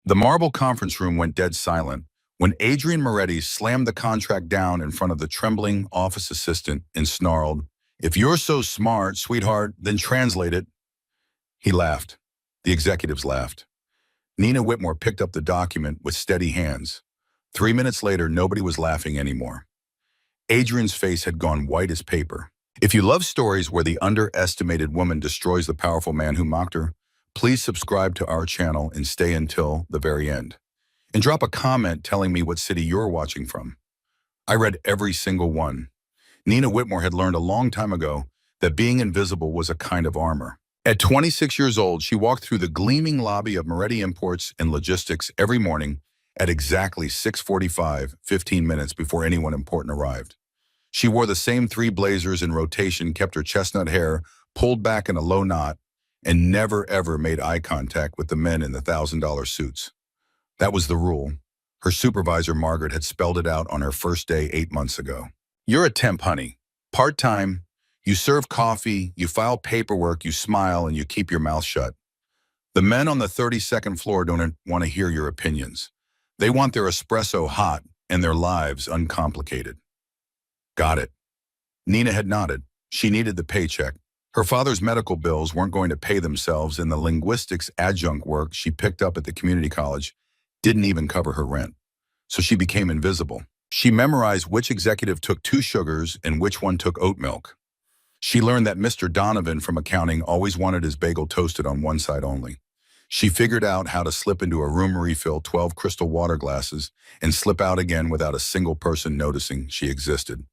The marble conference room went dead silent when Adrian Moretti slammed the contract down in front of the trembling office assistant and snarled, "If you're so smart, sweetheart, then translate it." He laughed. The executives laughed. Nina Whitmore picked up the document with steady hands. 3 minutes later, nobody was laughing anymore. Adrian's face had gone white as paper. If you love stories where the underestimated woman destroys the powerful man who mocked her, please subscribe to our channel and stay until the very end. And drop a comment telling me what city you're watching from. I read every single one. Nina Whitmore had learned a long time ago that being invisible was a kind of armor. At 26 years old, she walked through the gleaming lobby of Moretti Imports and Logistics every morning at exactly 6:45, 15 minutes before anyone important arrived. She wore the same 3 blazers in rotation, kept her chestnut hair pulled back in a low knot, and never ever made eye contact with the men in the $1,000 suits. That was the rule. Her supervisor, Margaret, had spelled it out on her first day 8 months ago. "You're a temp, honey. Part-time. You serve coffee, you file paperwork, you smile, and you keep your mouth shut. The men on the 32nd floor don't want to hear your opinions. They want their espresso hot and their lives uncomplicated." Got it. Nina had nodded. She needed the paycheck. Her father's medical bills weren't going to pay themselves, and the linguistics adjunct work she picked up at the community college didn't even cover her rent. So she became invisible. She memorized which executive took 2 sugars and which one took oat milk. She learned that Mr. Donovan from accounting always wanted his bagel toasted on one side only. She figured out how to slip into a room, refill 12 crystal water glasses, and slip out again without a single person noticing she existed.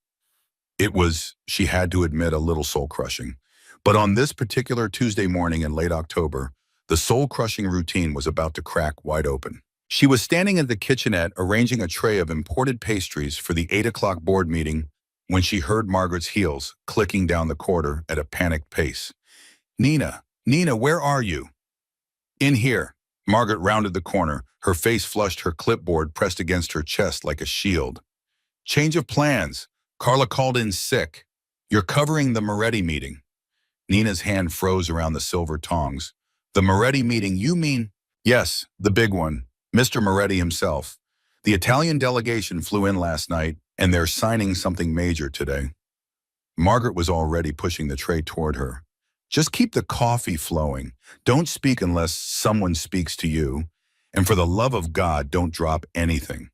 It was, she had to admit, a little soul-crushing. But on this particular Tuesday morning in late October, the soul-crushing routine was about to crack wide open. She was standing at the kitchenette arranging a tray of imported pastries for the 8 o'clock board meeting when she heard Margaret's heels clicking down the corridor at a panicked pace. Nina, where are you?" "In here." Margaret rounded the corner, her face flushed, her clipboard pressed against her chest like a shield. "Change of plans. Carla called in sick. You're covering the Moretti meeting." Nina's hand froze around the silver tongs. "The Moretti meeting, you mean?" "Yes, the big one. Mr. Moretti himself. The Italian delegation flew in last night, and they're signing something major today." Margaret was already pushing the tray toward her. "Just keep the coffee flowing. Don't speak unless someone speaks to you. And for the love of God, don't drop anything."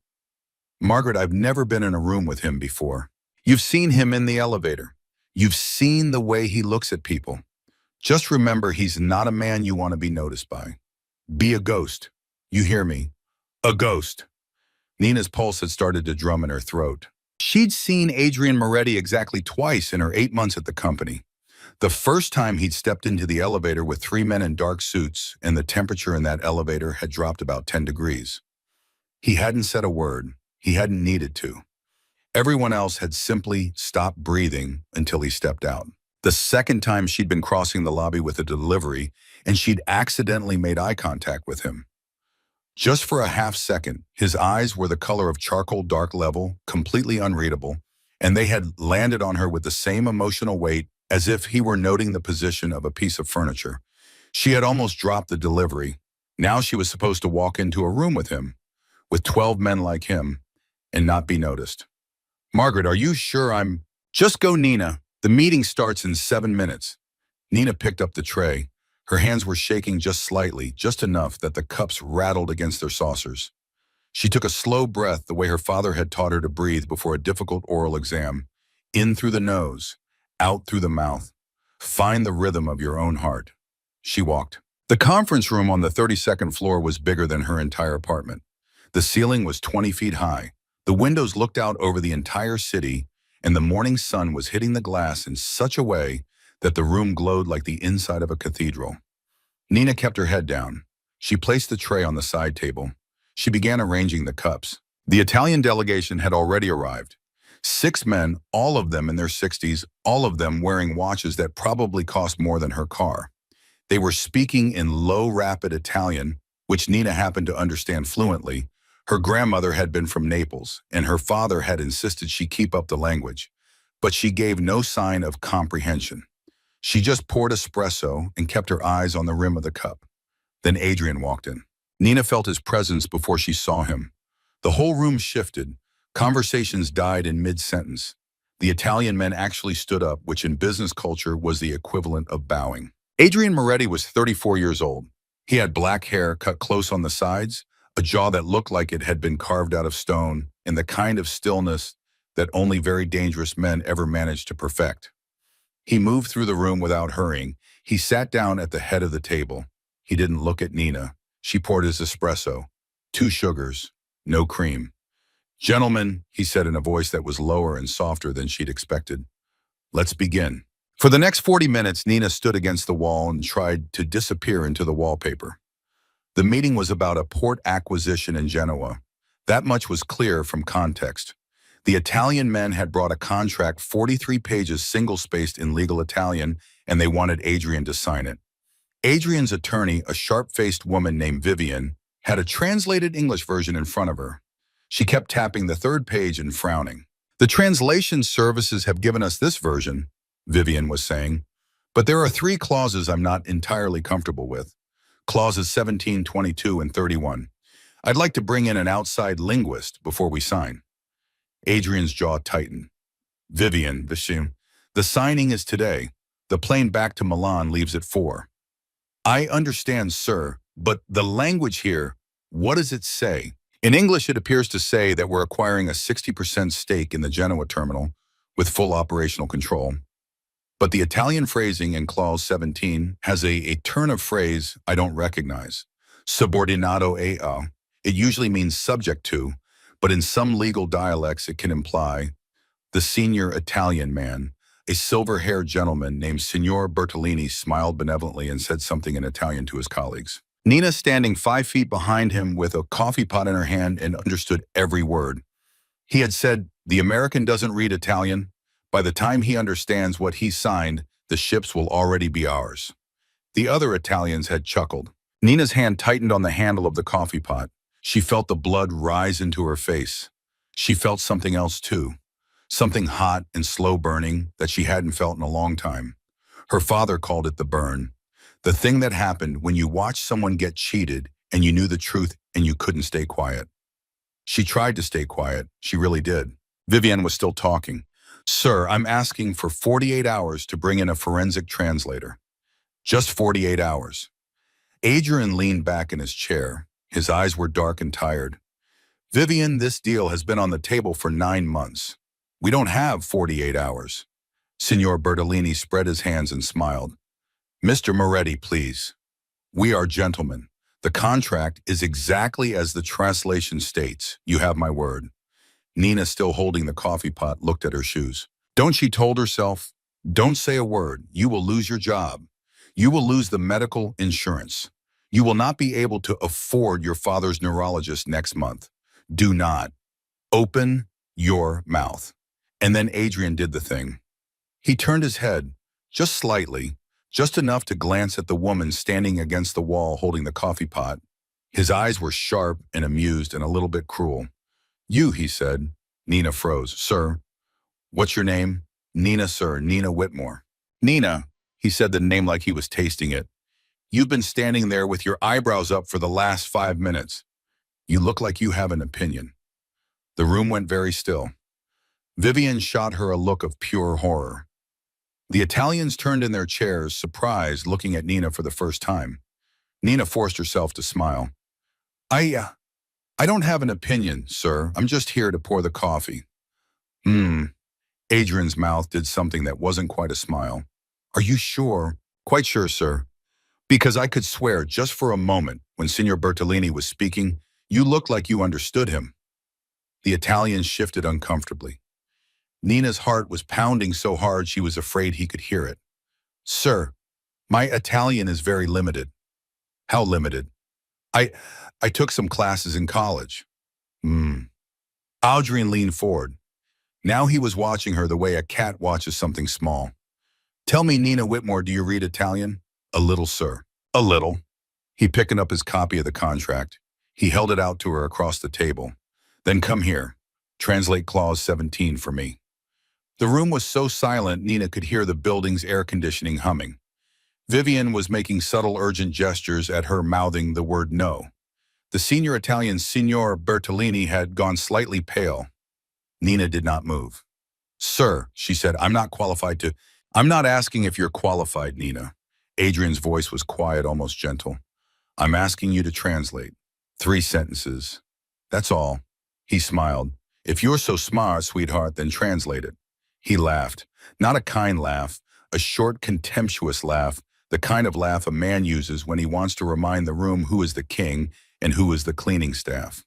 "Margaret, I've never been in a room with him before." "You've seen him in the elevator. You've seen the way he looks at people. Just remember, he's not a man you want to be noticed by. Be a ghost. You hear me? A ghost." Nina's pulse had started to drum in her throat. She'd seen Adrian Moretti exactly twice in her 8 months at the company. The first time he'd stepped into the elevator with 3 men in dark suits, and the temperature in that elevator had dropped about 10 degrees. He hadn't said a word. He hadn't needed to. Everyone else had simply stopped breathing until he stepped out. The second time, she'd been crossing the lobby with a delivery, and she'd accidentally made eye contact with him. Just for a half second, his eyes were the color of charcoal, dark level, completely unreadable, and they had landed on her with the same emotional weight as if he were noting the position of a piece of furniture. She had almost dropped the delivery. Now she was supposed to walk into a room with him, with 12 men like him, and not be noticed. "Margaret, are you sure I'm—" "Just go, Nina. The meeting starts in 7 minutes." Nina picked up the tray. Her hands were shaking just slightly, just enough that the cups rattled against their saucers. She took a slow breath the way her father had taught her to breathe before a difficult oral exam. In through the nose, out through the mouth. Find the rhythm of your own heart. She walked. The conference room on the 32nd floor was bigger than her entire apartment. The ceiling was 20 feet high. The windows looked out over the entire city, and the morning sun was hitting the glass in such a way that the room glowed like the inside of a cathedral. Nina kept her head down. She placed the tray on the side table. She began arranging the cups. The Italian delegation had already arrived. 6 men, all of them in their 60s, all of them wearing watches that probably cost more than her car. They were speaking in low, rapid Italian, which Nina happened to understand fluently. Her grandmother had been from Naples, and her father had insisted she keep up the language. But she gave no sign of comprehension. She just poured espresso and kept her eyes on the rim of the cup. Then Adrian walked in. Nina felt his presence before she saw him. The whole room shifted. Conversations died in mid-sentence. The Italian men actually stood up, which in business culture was the equivalent of bowing. Adrian Moretti was 34 years old. He had black hair cut close on the sides, a jaw that looked like it had been carved out of stone, and the kind of stillness that only very dangerous men ever managed to perfect. He moved through the room without hurrying. He sat down at the head of the table. He didn't look at Nina. She poured his espresso. 2 sugars, no cream. "Gentlemen," he said in a voice that was lower and softer than she'd expected, "let's begin." For the next 40 minutes, Nina stood against the wall and tried to disappear into the wallpaper. The meeting was about a port acquisition in Genoa. That much was clear from context. The Italian men had brought a contract 43 pages single-spaced in legal Italian, and they wanted Adrian to sign it. Adrian's attorney, a sharp-faced woman named Vivian, had a translated English version in front of her. She kept tapping the 3rd page and frowning. "The translation services have given us this version," Vivian was saying, "but there are 3 clauses I'm not entirely comfortable with. Clauses 17, 22, and 31. I'd like to bring in an outside linguist before we sign." Adrian's jaw tightened. "Vivian, the signing is today. The plane back to Milan leaves at 4. "I understand, sir, but the language here, what does it say?" "In English, it appears to say that we're acquiring a 60% stake in the Genoa terminal with full operational control. But the Italian phrasing in Clause 17 has a turn of phrase I don't recognize. Subordinato a. It usually means subject to, but in some legal dialects it can imply the senior Italian man." A silver-haired gentleman named Signor Bertolini smiled benevolently and said something in Italian to his colleagues. Nina, standing 5 feet behind him with a coffee pot in her hand, and understood every word. He had said, "The American doesn't read Italian. By the time he understands what he signed, the ships will already be ours." The other Italians had chuckled. Nina's hand tightened on the handle of the coffee pot. She felt the blood rise into her face. She felt something else too. Something hot and slow-burning that she hadn't felt in a long time. Her father called it the burn. The thing that happened when you watched someone get cheated and you knew the truth and you couldn't stay quiet. She tried to stay quiet. She really did. Vivian was still talking. "Sir, I'm asking for 48 hours to bring in a forensic translator. Just 48 hours." Adrian leaned back in his chair. His eyes were dark and tired. "Vivian, this deal has been on the table for 9 months. We don't have 48 hours. Signor Bertolini spread his hands and smiled. "Mr. Moretti, please. We are gentlemen. The contract is exactly as the translation states. You have my word." Nina, still holding the coffee pot, looked at her shoes. "Don't," she told herself, "don't say a word. You will lose your job. You will lose the medical insurance. You will not be able to afford your father's neurologist next month. Do not open your mouth." And then Adrian did the thing. He turned his head, just slightly, just enough to glance at the woman standing against the wall holding the coffee pot. His eyes were sharp and amused and a little bit cruel. "You," he said. Nina froze. "Sir." "What's your name?" "Nina, sir. Nina Whitmore." "Nina," he said the name like he was tasting it. "You've been standing there with your eyebrows up for the last 5 minutes. You look like you have an opinion." The room went very still. Vivian shot her a look of pure horror. The Italians turned in their chairs, surprised, looking at Nina for the first time. Nina forced herself to smile. I don't have an opinion, sir. I'm just here to pour the coffee." Adrian's mouth did something that wasn't quite a smile. "Are you sure?" "Quite sure, sir. Because I could swear just for a moment, when Signor Bertolini was speaking, you looked like you understood him." The Italian shifted uncomfortably. Nina's heart was pounding so hard she was afraid he could hear it. "Sir, my Italian is very limited." "How limited?" I took some classes in college." Adrian leaned forward. Now he was watching her the way a cat watches something small. "Tell me, Nina Whitmore, do you read Italian?" "A little, sir." "A little." He picked up his copy of the contract. He held it out to her across the table. "Then come here. Translate Clause 17 for me." The room was so silent Nina could hear the building's air conditioning humming. Vivian was making subtle urgent gestures at her, mouthing the word no. The senior Italian Signor Bertolini had gone slightly pale. Nina did not move. Sir, she said, I'm not asking if you're qualified, Nina. Adrian's voice was quiet, almost gentle. I'm asking you to translate. 3 sentences. That's all. He smiled. If you're so smart, sweetheart, then translate it. He laughed. Not a kind laugh, a short, contemptuous laugh, the kind of laugh a man uses when he wants to remind the room who is the king and who is the cleaning staff.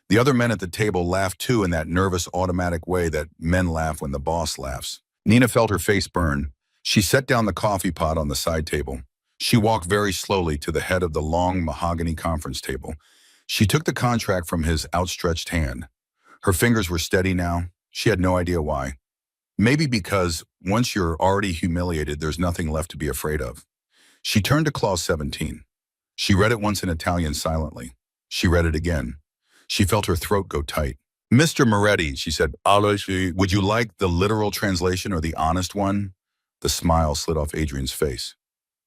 The other men at the table laughed too in that nervous, automatic way that men laugh when the boss laughs. Nina felt her face burn. She set down the coffee pot on the side table. She walked very slowly to the head of the long mahogany conference table. She took the contract from his outstretched hand. Her fingers were steady now. She had no idea why. Maybe because once you're already humiliated, there's nothing left to be afraid of. She turned to clause 17. She read it once in Italian silently. She read it again. She felt her throat go tight. Mr. Moretti, she said, would you like the literal translation or the honest one? The smile slid off Adrian's face.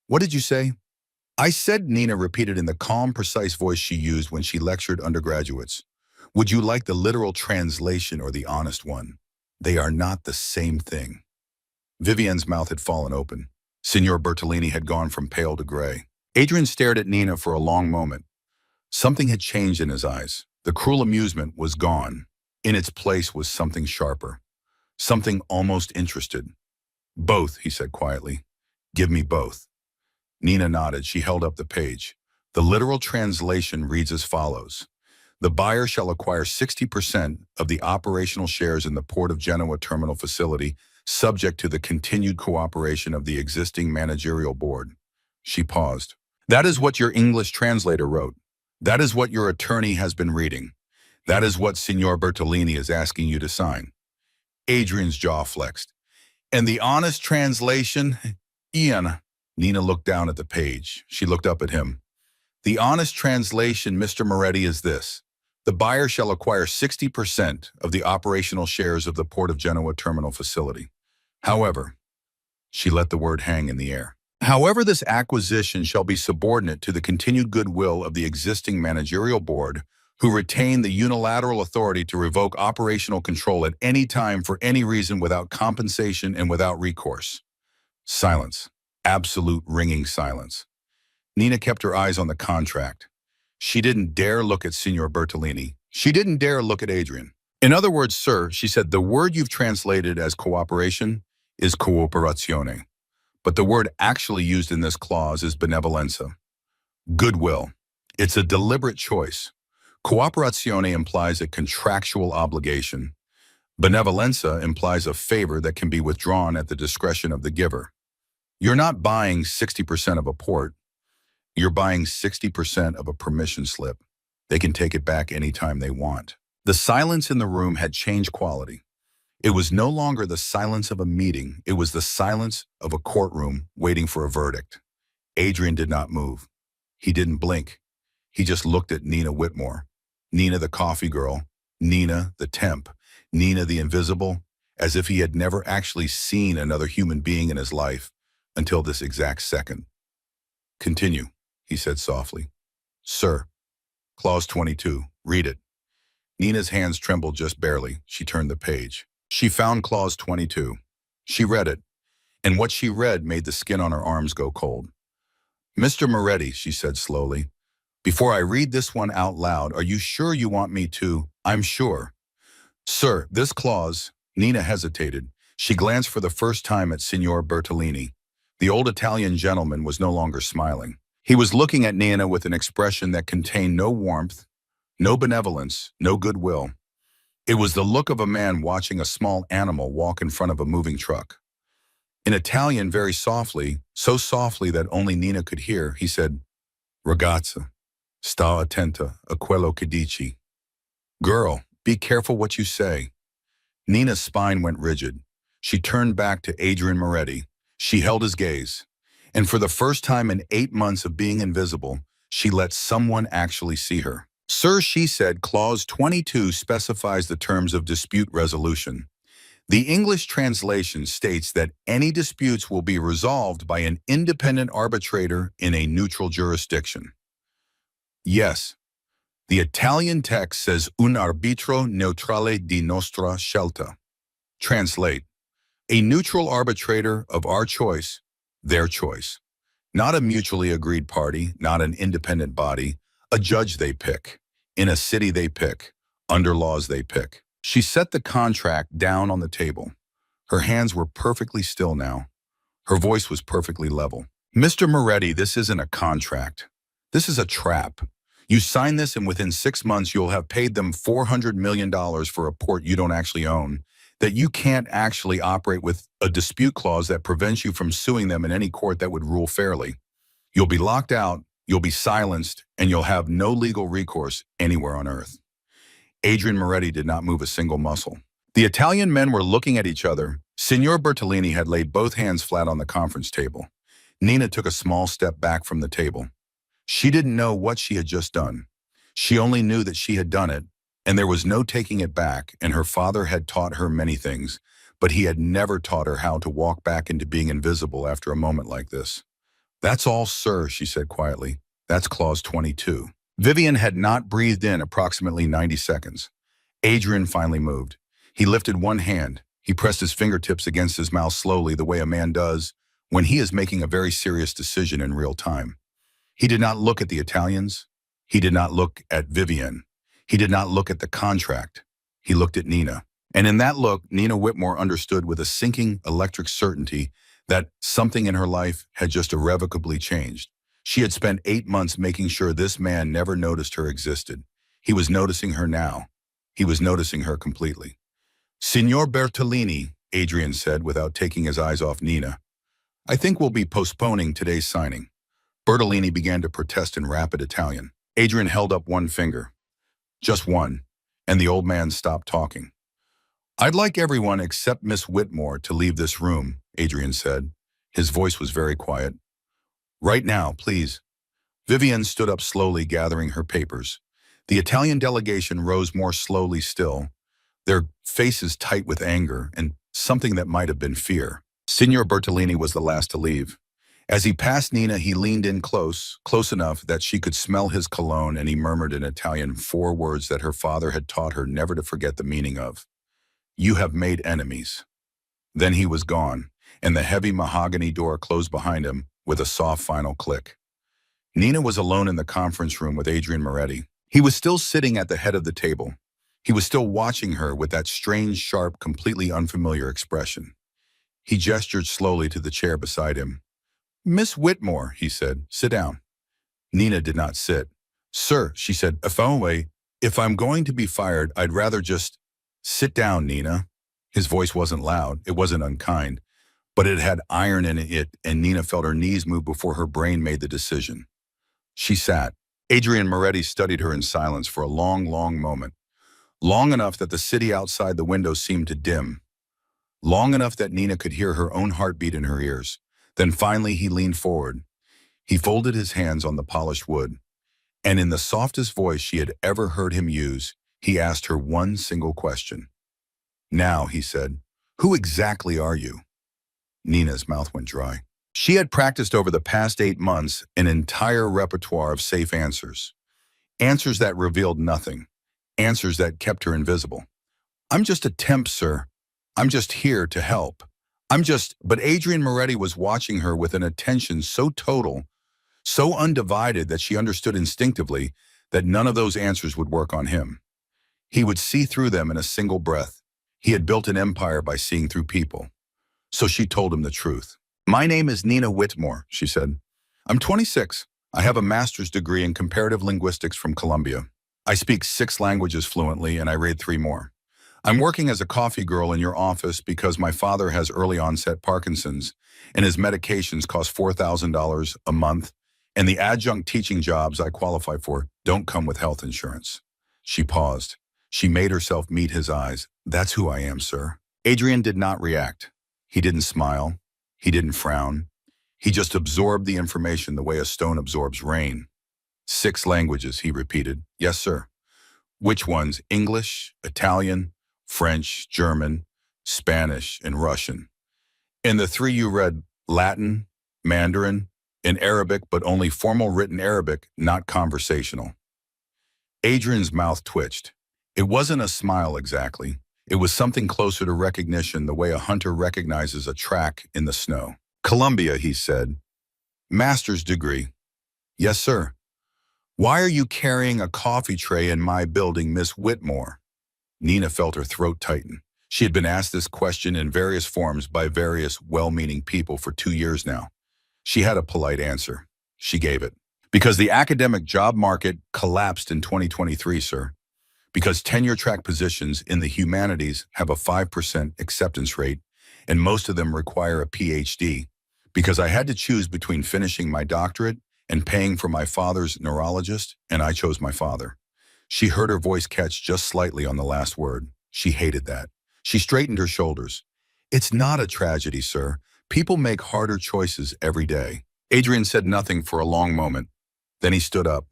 What did you say? I said, Nina repeated in the calm, precise voice she used when she lectured undergraduates. Would you like the literal translation or the honest one? They are not the same thing. Vivienne's mouth had fallen open. Signor Bertolini had gone from pale to gray. Adrian stared at Nina for a long moment. Something had changed in his eyes. The cruel amusement was gone. In its place was something sharper. Something almost interested. Both, he said quietly. Give me both. Nina nodded. She held up the page. The literal translation reads as follows. The buyer shall acquire 60% of the operational shares in the Port of Genoa terminal facility, subject to the continued cooperation of the existing managerial board. She paused. That is what your English translator wrote. That is what your attorney has been reading. That is what Signor Bertolini is asking you to sign. Adrian's jaw flexed. And the honest translation? Ian. Nina looked down at the page. She looked up at him. The honest translation, Mr. Moretti, is this. The buyer shall acquire 60% of the operational shares of the Port of Genoa terminal facility. However, she let the word hang in the air. However, this acquisition shall be subordinate to the continued goodwill of the existing managerial board, who retain the unilateral authority to revoke operational control at any time for any reason without compensation and without recourse. Silence. Absolute ringing silence. Nina kept her eyes on the contract. She didn't dare look at Signor Bertolini. She didn't dare look at Adrian. In other words, sir, she said, the word you've translated as cooperation is cooperazione. But the word actually used in this clause is benevolenza. Goodwill. It's a deliberate choice. Cooperazione implies a contractual obligation. Benevolenza implies a favor that can be withdrawn at the discretion of the giver. You're not buying 60% of a port. You're buying 60% of a permission slip. They can take it back anytime they want. The silence in the room had changed quality. It was no longer the silence of a meeting. It was the silence of a courtroom waiting for a verdict. Adrian did not move. He didn't blink. He just looked at Nina Whitmore. Nina the coffee girl. Nina the temp. Nina the invisible, as if he had never actually seen another human being in his life until this exact second. Continue, he said softly. Sir, clause 22, read it. Nina's hands trembled just barely. She turned the page. She found clause 22. She read it, and what she read made the skin on her arms go cold. Mr. Moretti, she said slowly, before I read this one out loud, are you sure you want me to? I'm sure. Sir, this clause, Nina hesitated. She glanced for the first time at Signor Bertolini. The old Italian gentleman was no longer smiling. He was looking at Nina with an expression that contained no warmth, no benevolence, no goodwill. It was the look of a man watching a small animal walk in front of a moving truck. In Italian, very softly, so softly that only Nina could hear, he said, Ragazza, sta attenta a quello che dici. Girl, be careful what you say. Nina's spine went rigid. She turned back to Adrian Moretti. She held his gaze. And for the first time in 8 months of being invisible, she let someone actually see her. Sir, she said, clause 22 specifies the terms of dispute resolution. The English translation states that any disputes will be resolved by an independent arbitrator in a neutral jurisdiction. Yes, The Italian text says un arbitro neutrale di nostra scelta. Translate, a neutral arbitrator of our choice, their choice. Not a mutually agreed party, not an independent body, a judge they pick, in a city they pick, under laws they pick. She set the contract down on the table. Her hands were perfectly still now. Her voice was perfectly level. Mr. Moretti, this isn't a contract. This is a trap. You sign this and within 6 months you'll have paid them $400 million for a port you don't actually own, that you can't actually operate with a dispute clause that prevents you from suing them in any court that would rule fairly. You'll be locked out, you'll be silenced, and you'll have no legal recourse anywhere on earth. Adrian Moretti did not move a single muscle. The Italian men were looking at each other. Signor Bertolini had laid both hands flat on the conference table. Nina took a small step back from the table. She didn't know what she had just done. She only knew that she had done it, and there was no taking it back, and her father had taught her many things, but he had never taught her how to walk back into being invisible after a moment like this. That's all, sir, she said quietly. That's clause 22. Vivian had not breathed in approximately 90 seconds. Adrian finally moved. He lifted one hand. He pressed his fingertips against his mouth slowly, the way a man does when he is making a very serious decision in real time. He did not look at the Italians. He did not look at Vivian. He did not look at the contract. He looked at Nina. And in that look, Nina Whitmore understood with a sinking electric certainty that something in her life had just irrevocably changed. She had spent 8 months making sure this man never noticed her existed. He was noticing her now. He was noticing her completely. Signor Bertolini, Adrian said without taking his eyes off Nina, I think we'll be postponing today's signing. Bertolini began to protest in rapid Italian. Adrian held up one finger. Just one. And the old man stopped talking. I'd like everyone except Miss Whitmore to leave this room, Adrian said. His voice was very quiet. Right now, please. Vivian stood up slowly, gathering her papers. The Italian delegation rose more slowly still, their faces tight with anger and something that might have been fear. Signor Bertolini was the last to leave. As he passed Nina, he leaned in close enough that she could smell his cologne, and he murmured in Italian 4 words that her father had taught her never to forget the meaning of. You have made enemies. Then he was gone, and the heavy mahogany door closed behind him with a soft final click. Nina was alone in the conference room with Adrian Moretti. He was still sitting at the head of the table. He was still watching her with that strange, sharp, completely unfamiliar expression. He gestured slowly to the chair beside him. Miss Whitmore, he said, sit down. Nina did not sit. Sir, she said, if I'm going to be fired, I'd rather just sit down, Nina. His voice wasn't loud, it wasn't unkind, but it had iron in it, and Nina felt her knees move before her brain made the decision. She sat. Adrian Moretti studied her in silence for a long, long moment. Long enough that the city outside the window seemed to dim. Long enough that Nina could hear her own heartbeat in her ears. Then finally he leaned forward. He folded his hands on the polished wood, and in the softest voice she had ever heard him use, he asked her one single question. Now, he said, who exactly are you? Nina's mouth went dry. She had practiced over the past 8 months an entire repertoire of safe answers. Answers that revealed nothing. Answers that kept her invisible. I'm just a temp, sir. I'm just here to help. But Adrian Moretti was watching her with an attention so total, so undivided that she understood instinctively that none of those answers would work on him. He would see through them in a single breath. He had built an empire by seeing through people. So she told him the truth. My name is Nina Whitmore, she said. I'm 26. I have a master's degree in comparative linguistics from Columbia. I speak 6 languages fluently, and I read 3 more. I'm working as a coffee girl in your office because my father has early onset Parkinson's, and his medications cost $4,000 a month, and the adjunct teaching jobs I qualify for don't come with health insurance. She paused. She made herself meet his eyes. That's who I am, sir. Adrian did not react. He didn't smile. He didn't frown. He just absorbed the information the way a stone absorbs rain. 6 languages, he repeated. Yes, sir. Which ones? English, Italian, French, German, Spanish, and Russian. In the 3 you read, Latin, Mandarin, and Arabic, but only formal written Arabic, not conversational. Adrian's mouth twitched. It wasn't a smile exactly. It was something closer to recognition, the way a hunter recognizes a track in the snow. Columbia, he said. Master's degree. Yes, sir. Why are you carrying a coffee tray in my building, Miss Whitmore? Nina felt her throat tighten. She had been asked this question in various forms by various well-meaning people for 2 years now. She had a polite answer. She gave it. Because the academic job market collapsed in 2023, sir. Because tenure-track positions in the humanities have a 5% acceptance rate, and most of them require a PhD. Because I had to choose between finishing my doctorate and paying for my father's neurologist, and I chose my father. She heard her voice catch just slightly on the last word. She hated that. She straightened her shoulders. It's not a tragedy, sir. People make harder choices every day. Adrian said nothing for a long moment. Then he stood up.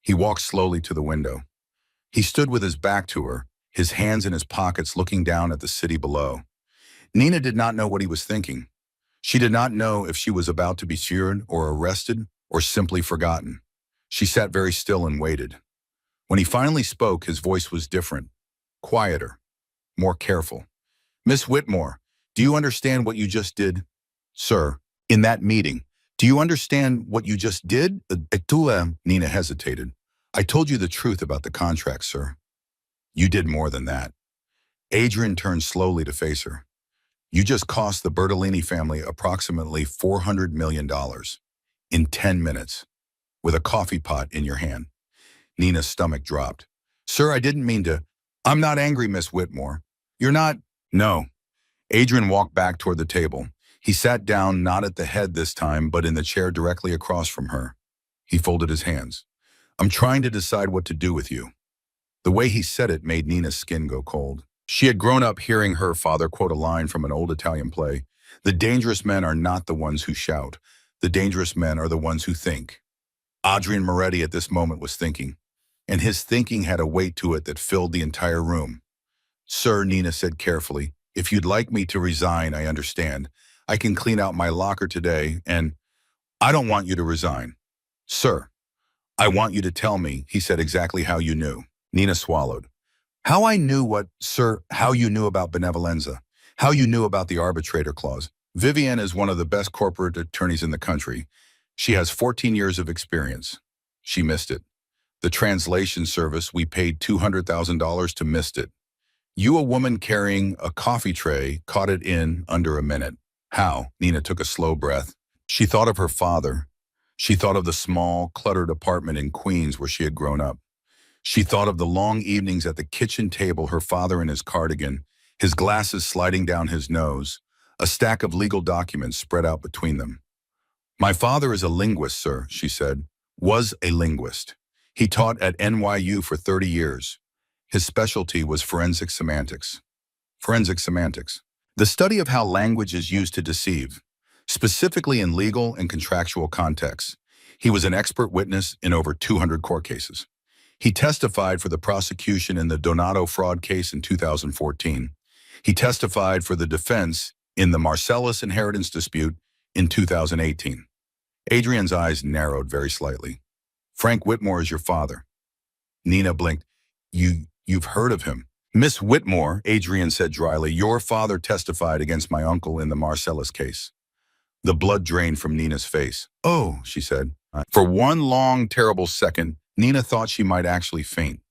He walked slowly to the window. He stood with his back to her, his hands in his pockets looking down at the city below. Nina did not know what he was thinking. She did not know if she was about to be cheered or arrested or simply forgotten. She sat very still and waited. When he finally spoke, his voice was different, quieter, more careful. Miss Whitmore, do you understand what you just did? Sir, in that meeting, do you understand what you just did? Nina hesitated. I told you the truth about the contract, sir. You did more than that. Adrian turned slowly to face her. You just cost the Bertolini family approximately $400 million in 10 minutes with a coffee pot in your hand. Nina's stomach dropped. Sir, I didn't mean to. I'm not angry, Miss Whitmore. You're not. No. Adrian walked back toward the table. He sat down, not at the head this time, but in the chair directly across from her. He folded his hands. I'm trying to decide what to do with you. The way he said it made Nina's skin go cold. She had grown up hearing her father quote a line from an old Italian play. The dangerous men are not the ones who shout. The dangerous men are the ones who think. Adrian Moretti at this moment was thinking, and his thinking had a weight to it that filled the entire room. Sir, Nina said carefully, if you'd like me to resign, I understand. I can clean out my locker today, and I don't want you to resign. Sir, I want you to tell me, he said, exactly how you knew. Nina swallowed. How I knew what, sir, how you knew about benevolenza, how you knew about the arbitrator clause. Vivienne is one of the best corporate attorneys in the country. She has 14 years of experience. She missed it. The translation service, we paid $200,000 to missed it. You, a woman carrying a coffee tray, caught it in under a minute. How? Nina took a slow breath. She thought of her father. She thought of the small, cluttered apartment in Queens where she had grown up. She thought of the long evenings at the kitchen table, her father in his cardigan, his glasses sliding down his nose, a stack of legal documents spread out between them. My father is a linguist, sir, she said. Was a linguist. He taught at NYU for 30 years. His specialty was forensic semantics. Forensic semantics. The study of how language is used to deceive, specifically in legal and contractual contexts. He was an expert witness in over 200 court cases. He testified for the prosecution in the Donato fraud case in 2014. He testified for the defense in the Marcellus inheritance dispute in 2018. Adrian's eyes narrowed very slightly. Frank Whitmore is your father. Nina blinked. You've heard of him. Miss Whitmore, Adrian said dryly, your father testified against my uncle in the Marcellus case. The blood drained from Nina's face. Oh, she said. For one long, terrible second, Nina thought she might actually faint.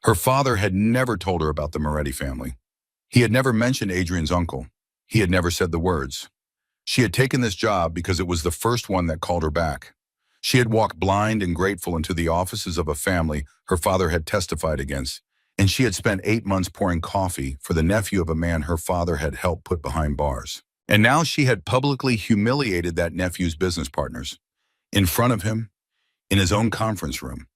Her father had never told her about the Moretti family. He had never mentioned Adrian's uncle. He had never said the words. She had taken this job because it was the first one that called her back. She had walked blind and grateful into the offices of a family her father had testified against, and she had spent 8 months pouring coffee for the nephew of a man her father had helped put behind bars. And now she had publicly humiliated that nephew's business partners. In front of him, in his own conference room.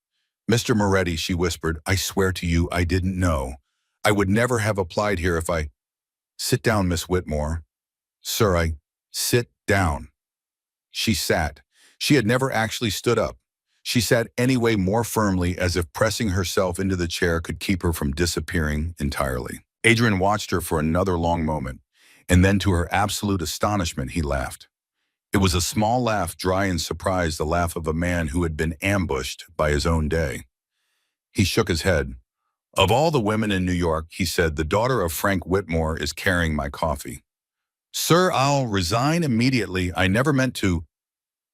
Mr. Moretti, she whispered, I swear to you, I didn't know. I would never have applied here if I... Sit down, Miss Whitmore. Sir, sit down. She sat. She had never actually stood up. She sat anyway more firmly, as if pressing herself into the chair could keep her from disappearing entirely. Adrian watched her for another long moment, and then to her absolute astonishment, he laughed. It was a small laugh, dry and surprised, the laugh of a man who had been ambushed by his own day. He shook his head. Of all the women in New York, he said, the daughter of Frank Whitmore is carrying my coffee. Sir, I'll resign immediately. I never meant to.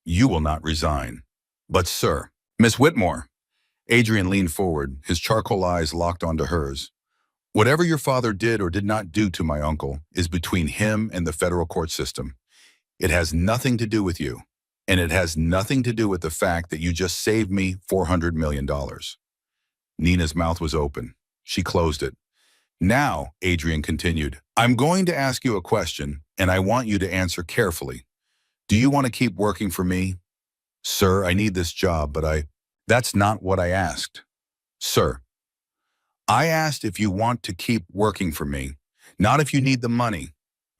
You will not resign. But, sir, Miss Whitmore. Adrian leaned forward, his charcoal eyes locked onto hers. Whatever your father did or did not do to my uncle is between him and the federal court system. It has nothing to do with you. And it has nothing to do with the fact that you just saved me $400 million. Nina's mouth was open. She closed it. Now, Adrian continued, I'm going to ask you a question, and I want you to answer carefully. Do you want to keep working for me? Sir, I need this job, but That's not what I asked. Sir, I asked if you want to keep working for me, not if you need the money.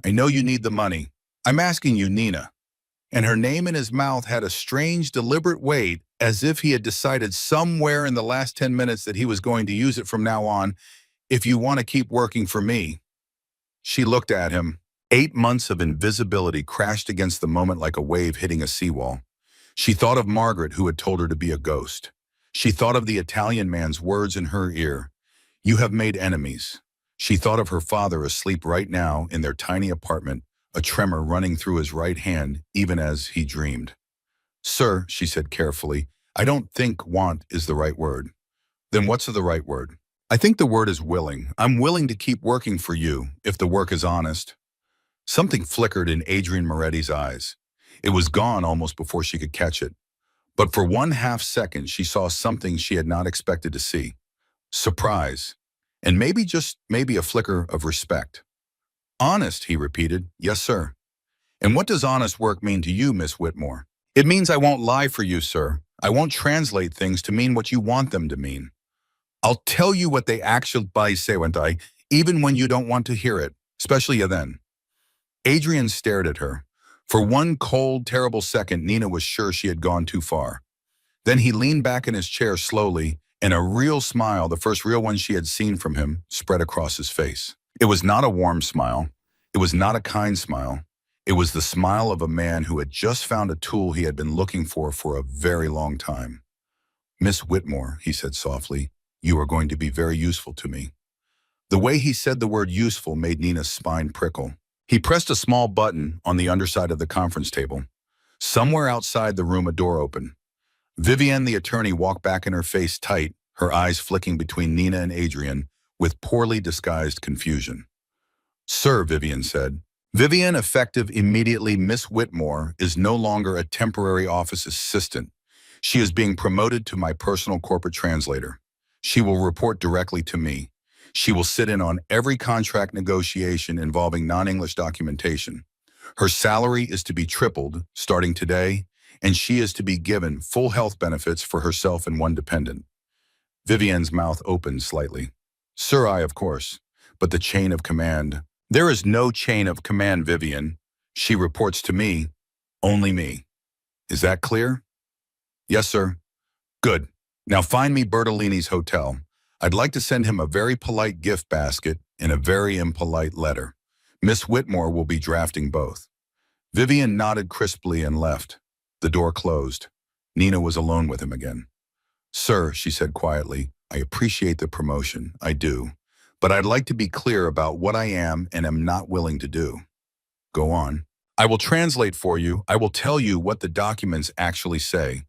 I know you need the money. I'm asking you, Nina. And her name in his mouth had a strange, deliberate weight, as if he had decided somewhere in the last 10 minutes that he was going to use it from now on. If you want to keep working for me. She looked at him. 8 months of invisibility crashed against the moment like a wave hitting a seawall. She thought of Margaret, who had told her to be a ghost. She thought of the Italian man's words in her ear. You have made enemies. She thought of her father asleep right now in their tiny apartment, a tremor running through his right hand, even as he dreamed. Sir, she said carefully, I don't think want is the right word. Then what's the right word? I think the word is willing. I'm willing to keep working for you, if the work is honest. Something flickered in Adrian Moretti's eyes. It was gone almost before she could catch it. But for 1/2 second, she saw something she had not expected to see. Surprise. And maybe just maybe a flicker of respect. Honest, he repeated. Yes, sir. And what does honest work mean to you, Miss Whitmore? It means I won't lie for you, sir. I won't translate things to mean what you want them to mean. I'll tell you what they actually say, went I, even when you don't want to hear it, especially then. Adrian stared at her. For one cold, terrible second, Nina was sure she had gone too far. Then he leaned back in his chair slowly, and a real smile, the first real one she had seen from him, spread across his face. It was not a warm smile. It was not a kind smile. It was the smile of a man who had just found a tool he had been looking for a very long time. Miss Whitmore, he said softly, you are going to be very useful to me. The way he said the word useful made Nina's spine prickle. He pressed a small button on the underside of the conference table. Somewhere outside the room, a door opened. Vivienne, the attorney, walked back in her face tight, her eyes flicking between Nina and Adrian with poorly disguised confusion. Sir, Vivienne said. Vivienne, effective immediately, Miss Whitmore is no longer a temporary office assistant. She is being promoted to my personal corporate translator. She will report directly to me. She will sit in on every contract negotiation involving non-English documentation. Her salary is to be tripled starting today, and she is to be given full health benefits for herself and one dependent. Vivienne's mouth opened slightly. Sir, of course, but the chain of command. There is no chain of command, Vivienne. She reports to me, only me. Is that clear? Yes, sir. Good. Now find me Bertolini's hotel. I'd like to send him a very polite gift basket and a very impolite letter. Miss Whitmore will be drafting both. Vivienne nodded crisply and left. The door closed. Nina was alone with him again. Sir, she said quietly, I appreciate the promotion, I do. But I'd like to be clear about what I am and am not willing to do. Go on. I will translate for you. I will tell you what the documents actually say.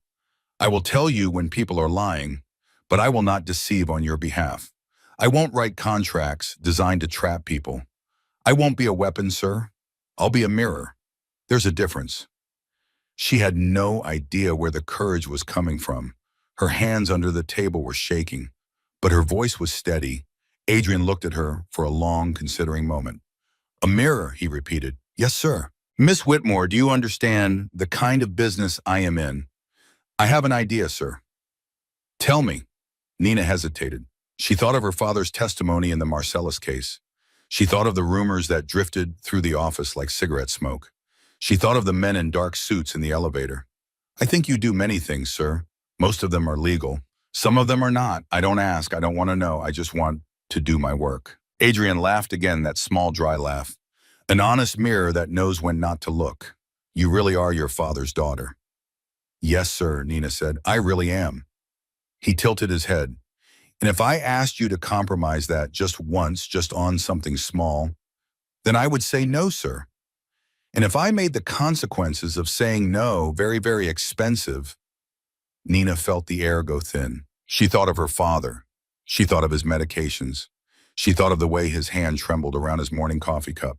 I will tell you when people are lying, but I will not deceive on your behalf. I won't write contracts designed to trap people. I won't be a weapon, sir. I'll be a mirror. There's a difference. She had no idea where the courage was coming from. Her hands under the table were shaking, but her voice was steady. Adrian looked at her for a long, considering moment. A mirror, he repeated. Yes, sir. Miss Whitmore, do you understand the kind of business I am in? I have an idea, sir. Tell me. Nina hesitated. She thought of her father's testimony in the Marcellus case. She thought of the rumors that drifted through the office like cigarette smoke. She thought of the men in dark suits in the elevator. I think you do many things, sir. Most of them are legal. Some of them are not. I don't ask. I don't want to know. I just want to do my work. Adrian laughed again, that small, dry laugh. An honest mirror that knows when not to look. You really are your father's daughter. Yes, sir, Nina said. I really am. He tilted his head. And if I asked you to compromise that just once, just on something small, then I would say no, sir. And if I made the consequences of saying no very, very expensive, Nina felt the air go thin. She thought of her father. She thought of his medications. She thought of the way his hand trembled around his morning coffee cup.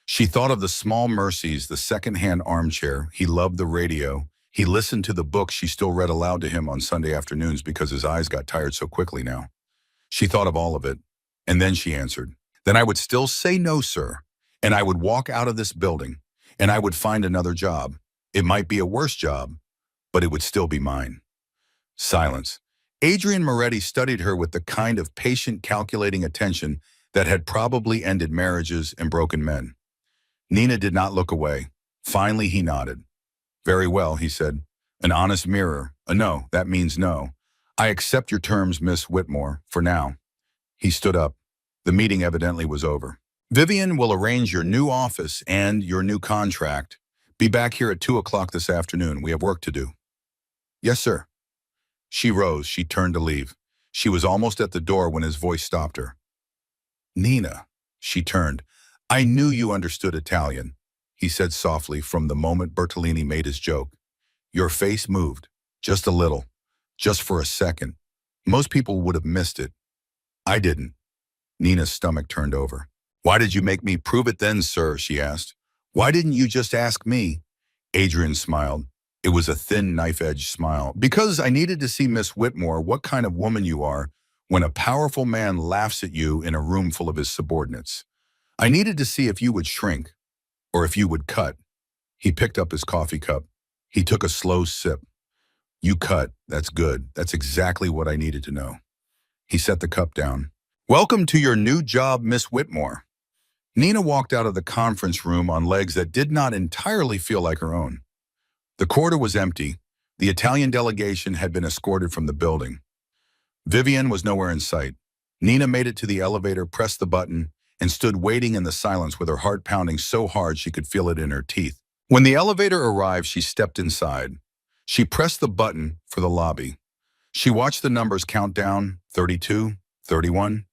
She thought of the small mercies, the second-hand armchair. He loved the radio. He listened to the book she still read aloud to him on Sunday afternoons because his eyes got tired so quickly now. She thought of all of it, and then she answered, "Then I would still say no, sir, and I would walk out of this building, and I would find another job. It might be a worse job, but it would still be mine." Silence. Adrian Moretti studied her with the kind of patient, calculating attention that had probably ended marriages and broken men. Nina did not look away. Finally, he nodded. "Very well," he said. "An honest mirror. A no, that means no. I accept your terms, Miss Whitmore, for now." He stood up. The meeting evidently was over. "Vivian will arrange your new office and your new contract. Be back here at 2 o'clock this afternoon. We have work to do." "Yes, sir." She rose. She turned to leave. She was almost at the door when his voice stopped her. "Nina," she turned. "I knew you understood Italian," he said softly from the moment Bertolini made his joke. "Your face moved. Just a little. Just for a second. Most people would have missed it. I didn't." Nina's stomach turned over. "Why did you make me prove it then, sir?" she asked. "Why didn't you just ask me?" Adrian smiled. It was a thin knife-edged smile. "Because I needed to see, Miss Whitmore, what kind of woman you are when a powerful man laughs at you in a room full of his subordinates. I needed to see if you would shrink, or if you would cut." He picked up his coffee cup. He took a slow sip. "You cut. That's good. That's exactly what I needed to know." He set the cup down. "Welcome to your new job, Miss Whitmore." Nina walked out of the conference room on legs that did not entirely feel like her own. The corridor was empty. The Italian delegation had been escorted from the building. Vivian was nowhere in sight. Nina made it to the elevator, pressed the button, and stood waiting in the silence with her heart pounding so hard she could feel it in her teeth. When the elevator arrived, she stepped inside. She pressed the button for the lobby. She watched the numbers count down, 32, 31,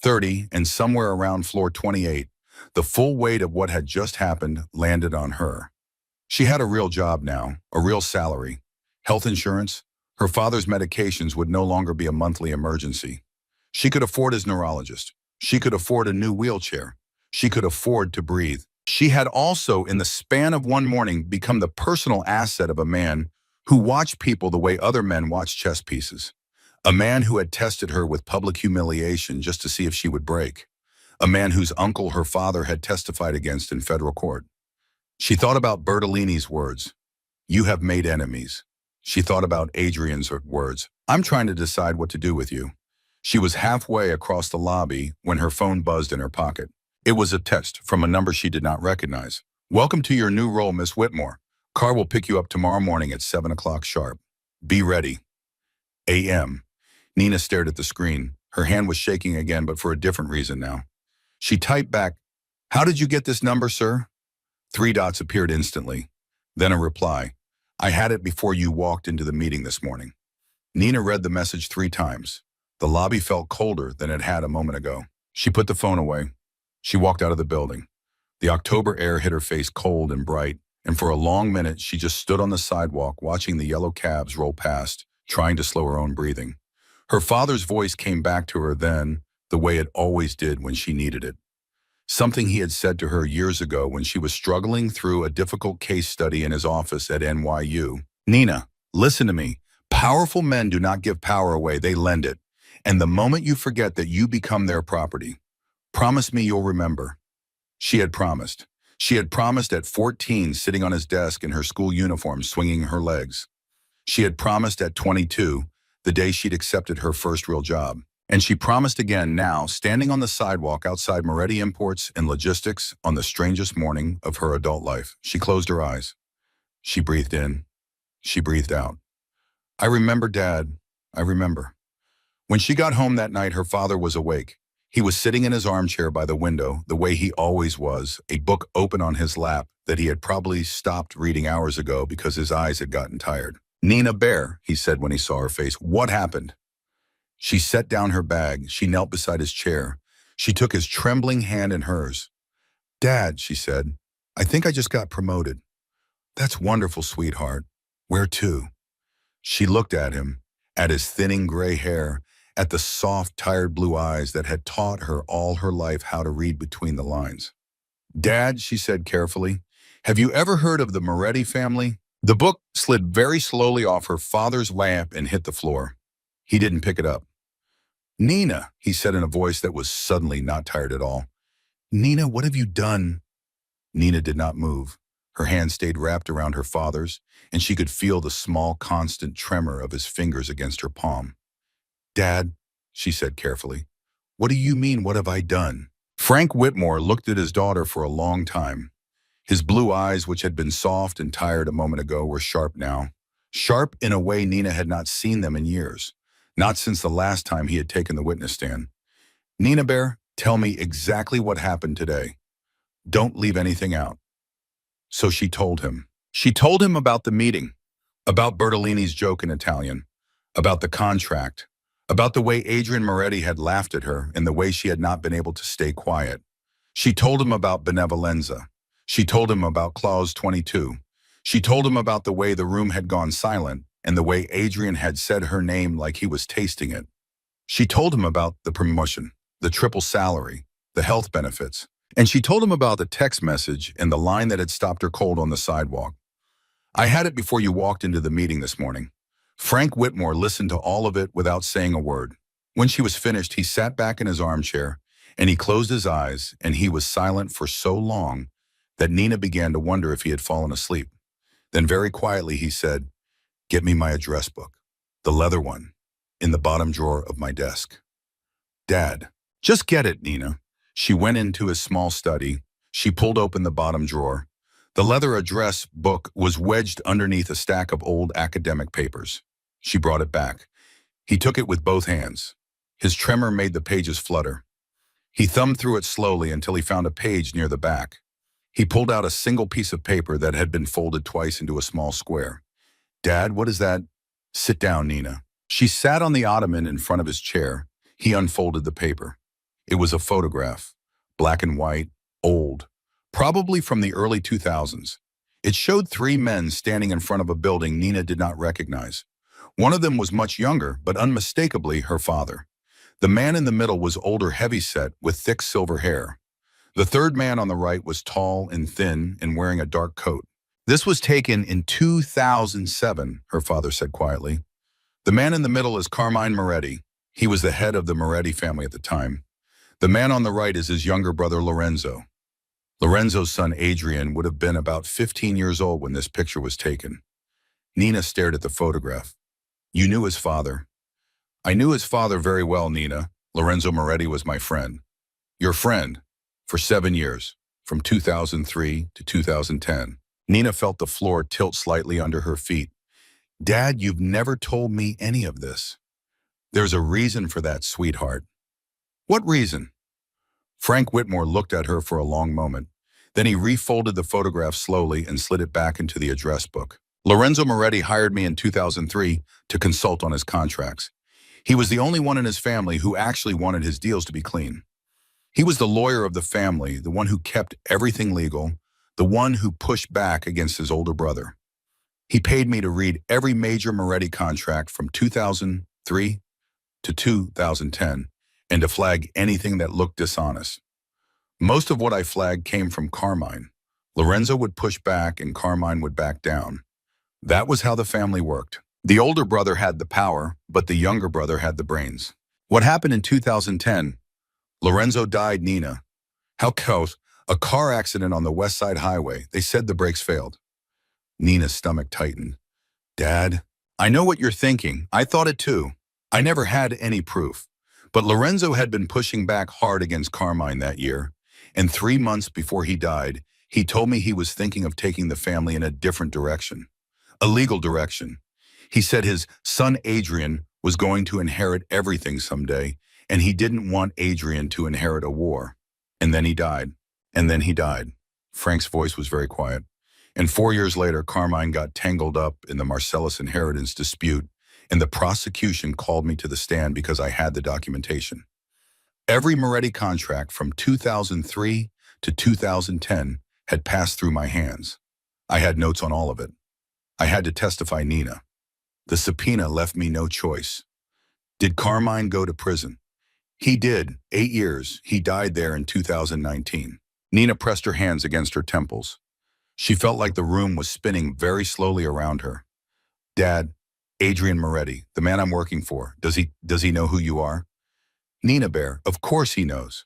30, and somewhere around floor 28, the full weight of what had just happened landed on her. She had a real job now, a real salary, health insurance. Her father's medications would no longer be a monthly emergency. She could afford his neurologist. She could afford a new wheelchair. She could afford to breathe. She had also, in the span of one morning, become the personal asset of a man who watched people the way other men watch chess pieces. A man who had tested her with public humiliation just to see if she would break. A man whose uncle her father had testified against in federal court. She thought about Bertolini's words, "You have made enemies." She thought about Adrian's words, "I'm trying to decide what to do with you." She was halfway across the lobby when her phone buzzed in her pocket. It was a text from a number she did not recognize. "Welcome to your new role, Miss Whitmore. Car will pick you up tomorrow morning at 7 o'clock sharp. Be ready. A.M." Nina stared at the screen. Her hand was shaking again, but for a different reason now. She typed back, "How did you get this number, sir?" 3 dots appeared instantly. Then a reply, "I had it before you walked into the meeting this morning." Nina read the message 3 times. The lobby felt colder than it had a moment ago. She put the phone away. She walked out of the building. The October air hit her face cold and bright, and for a long minute she just stood on the sidewalk watching the yellow cabs roll past, trying to slow her own breathing. Her father's voice came back to her then, the way it always did when she needed it. Something he had said to her years ago when she was struggling through a difficult case study in his office at NYU. "Nina, listen to me. Powerful men do not give power away, they lend it. And the moment you forget that, you become their property. Promise me you'll remember." She had promised. She had promised at 14, sitting on his desk in her school uniform, swinging her legs. She had promised at 22, the day she'd accepted her first real job. And she promised again now, standing on the sidewalk outside Moretti Imports and Logistics on the strangest morning of her adult life. She closed her eyes. She breathed in. She breathed out. "I remember, Dad. I remember." When she got home that night, her father was awake. He was sitting in his armchair by the window, the way he always was, a book open on his lap that he had probably stopped reading hours ago because his eyes had gotten tired. "Nina Bear," he said when he saw her face, "what happened?" She set down her bag. She knelt beside his chair. She took his trembling hand in hers. Dad, she said, I think I just got promoted. That's wonderful, sweetheart. Where to? She looked at him, at his thinning gray hair, at the soft, tired blue eyes that had taught her all her life how to read between the lines. Dad, she said carefully, have you ever heard of the Moretti family? The book slid very slowly off her father's lap and hit the floor. He didn't pick it up. Nina, he said in a voice that was suddenly not tired at all. Nina, what have you done? Nina did not move. Her hand stayed wrapped around her father's, and she could feel the small, constant tremor of his fingers against her palm. Dad, she said carefully, what do you mean, what have I done? Frank Whitmore looked at his daughter for a long time. His blue eyes, which had been soft and tired a moment ago, were sharp now. Sharp in a way Nina had not seen them in years, not since the last time he had taken the witness stand. Nina Bear, tell me exactly what happened today. Don't leave anything out. So she told him. She told him about the meeting, about Bertolini's joke in Italian, about the contract, about the way Adrian Moretti had laughed at her and the way she had not been able to stay quiet. She told him about benevolenza. She told him about Clause 22. She told him about the way the room had gone silent and the way Adrian had said her name like he was tasting it. She told him about the promotion, the triple salary, the health benefits, and she told him about the text message and the line that had stopped her cold on the sidewalk. I had it before you walked into the meeting this morning. Frank Whitmore listened to all of it without saying a word. When she was finished, he sat back in his armchair and he closed his eyes, and he was silent for so long that Nina began to wonder if he had fallen asleep. Then very quietly he said, get me my address book, the leather one, in the bottom drawer of my desk. Dad, just get it, Nina. She went into his small study. She pulled open the bottom drawer. The leather address book was wedged underneath a stack of old academic papers. She brought it back. He took it with both hands. His tremor made the pages flutter. He thumbed through it slowly until he found a page near the back. He pulled out a single piece of paper that had been folded twice into a small square. Dad, what is that? Sit down, Nina. She sat on the ottoman in front of his chair. He unfolded the paper. It was a photograph, black and white, old, probably from the early 2000s. It showed three men standing in front of a building Nina did not recognize. One of them was much younger, but unmistakably her father. The man in the middle was older, heavyset, with thick silver hair. The third man on the right was tall and thin and wearing a dark coat. This was taken in 2007, her father said quietly. The man in the middle is Carmine Moretti. He was the head of the Moretti family at the time. The man on the right is his younger brother, Lorenzo. Lorenzo's son, Adrian, would have been about 15 years old when this picture was taken. Nina stared at the photograph. You knew his father. I knew his father very well, Nina. Lorenzo Moretti was my friend. Your friend, for 7 years, from 2003 to 2010. Nina felt the floor tilt slightly under her feet. Dad, you've never told me any of this. There's a reason for that, sweetheart. What reason? Frank Whitmore looked at her for a long moment. Then he refolded the photograph slowly and slid it back into the address book. Lorenzo Moretti hired me in 2003 to consult on his contracts. He was the only one in his family who actually wanted his deals to be clean. He was the lawyer of the family, the one who kept everything legal, the one who pushed back against his older brother. He paid me to read every major Moretti contract from 2003 to 2010 and to flag anything that looked dishonest. Most of what I flagged came from Carmine. Lorenzo would push back and Carmine would back down. That was how the family worked. The older brother had the power, but the younger brother had the brains. What happened in 2010? Lorenzo died, Nina. How close? A car accident on the West Side Highway. They said the brakes failed. Nina's stomach tightened. Dad, I know what you're thinking. I thought it too. I never had any proof. But Lorenzo had been pushing back hard against Carmine that year, and 3 months before he died, he told me he was thinking of taking the family in a different direction, a legal direction. He said his son Adrian was going to inherit everything someday, and he didn't want Adrian to inherit a war. And then he died. And then he died. Frank's voice was very quiet. And 4 years later, Carmine got tangled up in the Marcellus inheritance dispute, and the prosecution called me to the stand because I had the documentation. Every Moretti contract from 2003 to 2010 had passed through my hands. I had notes on all of it. I had to testify Nina. The subpoena left me no choice. Did Carmine go to prison? He did, 8 years. He died there in 2019. Nina pressed her hands against her temples. She felt like the room was spinning very slowly around her. Dad, Adrian Moretti, the man I'm working for, does he know who you are? Nina Bear, of course he knows.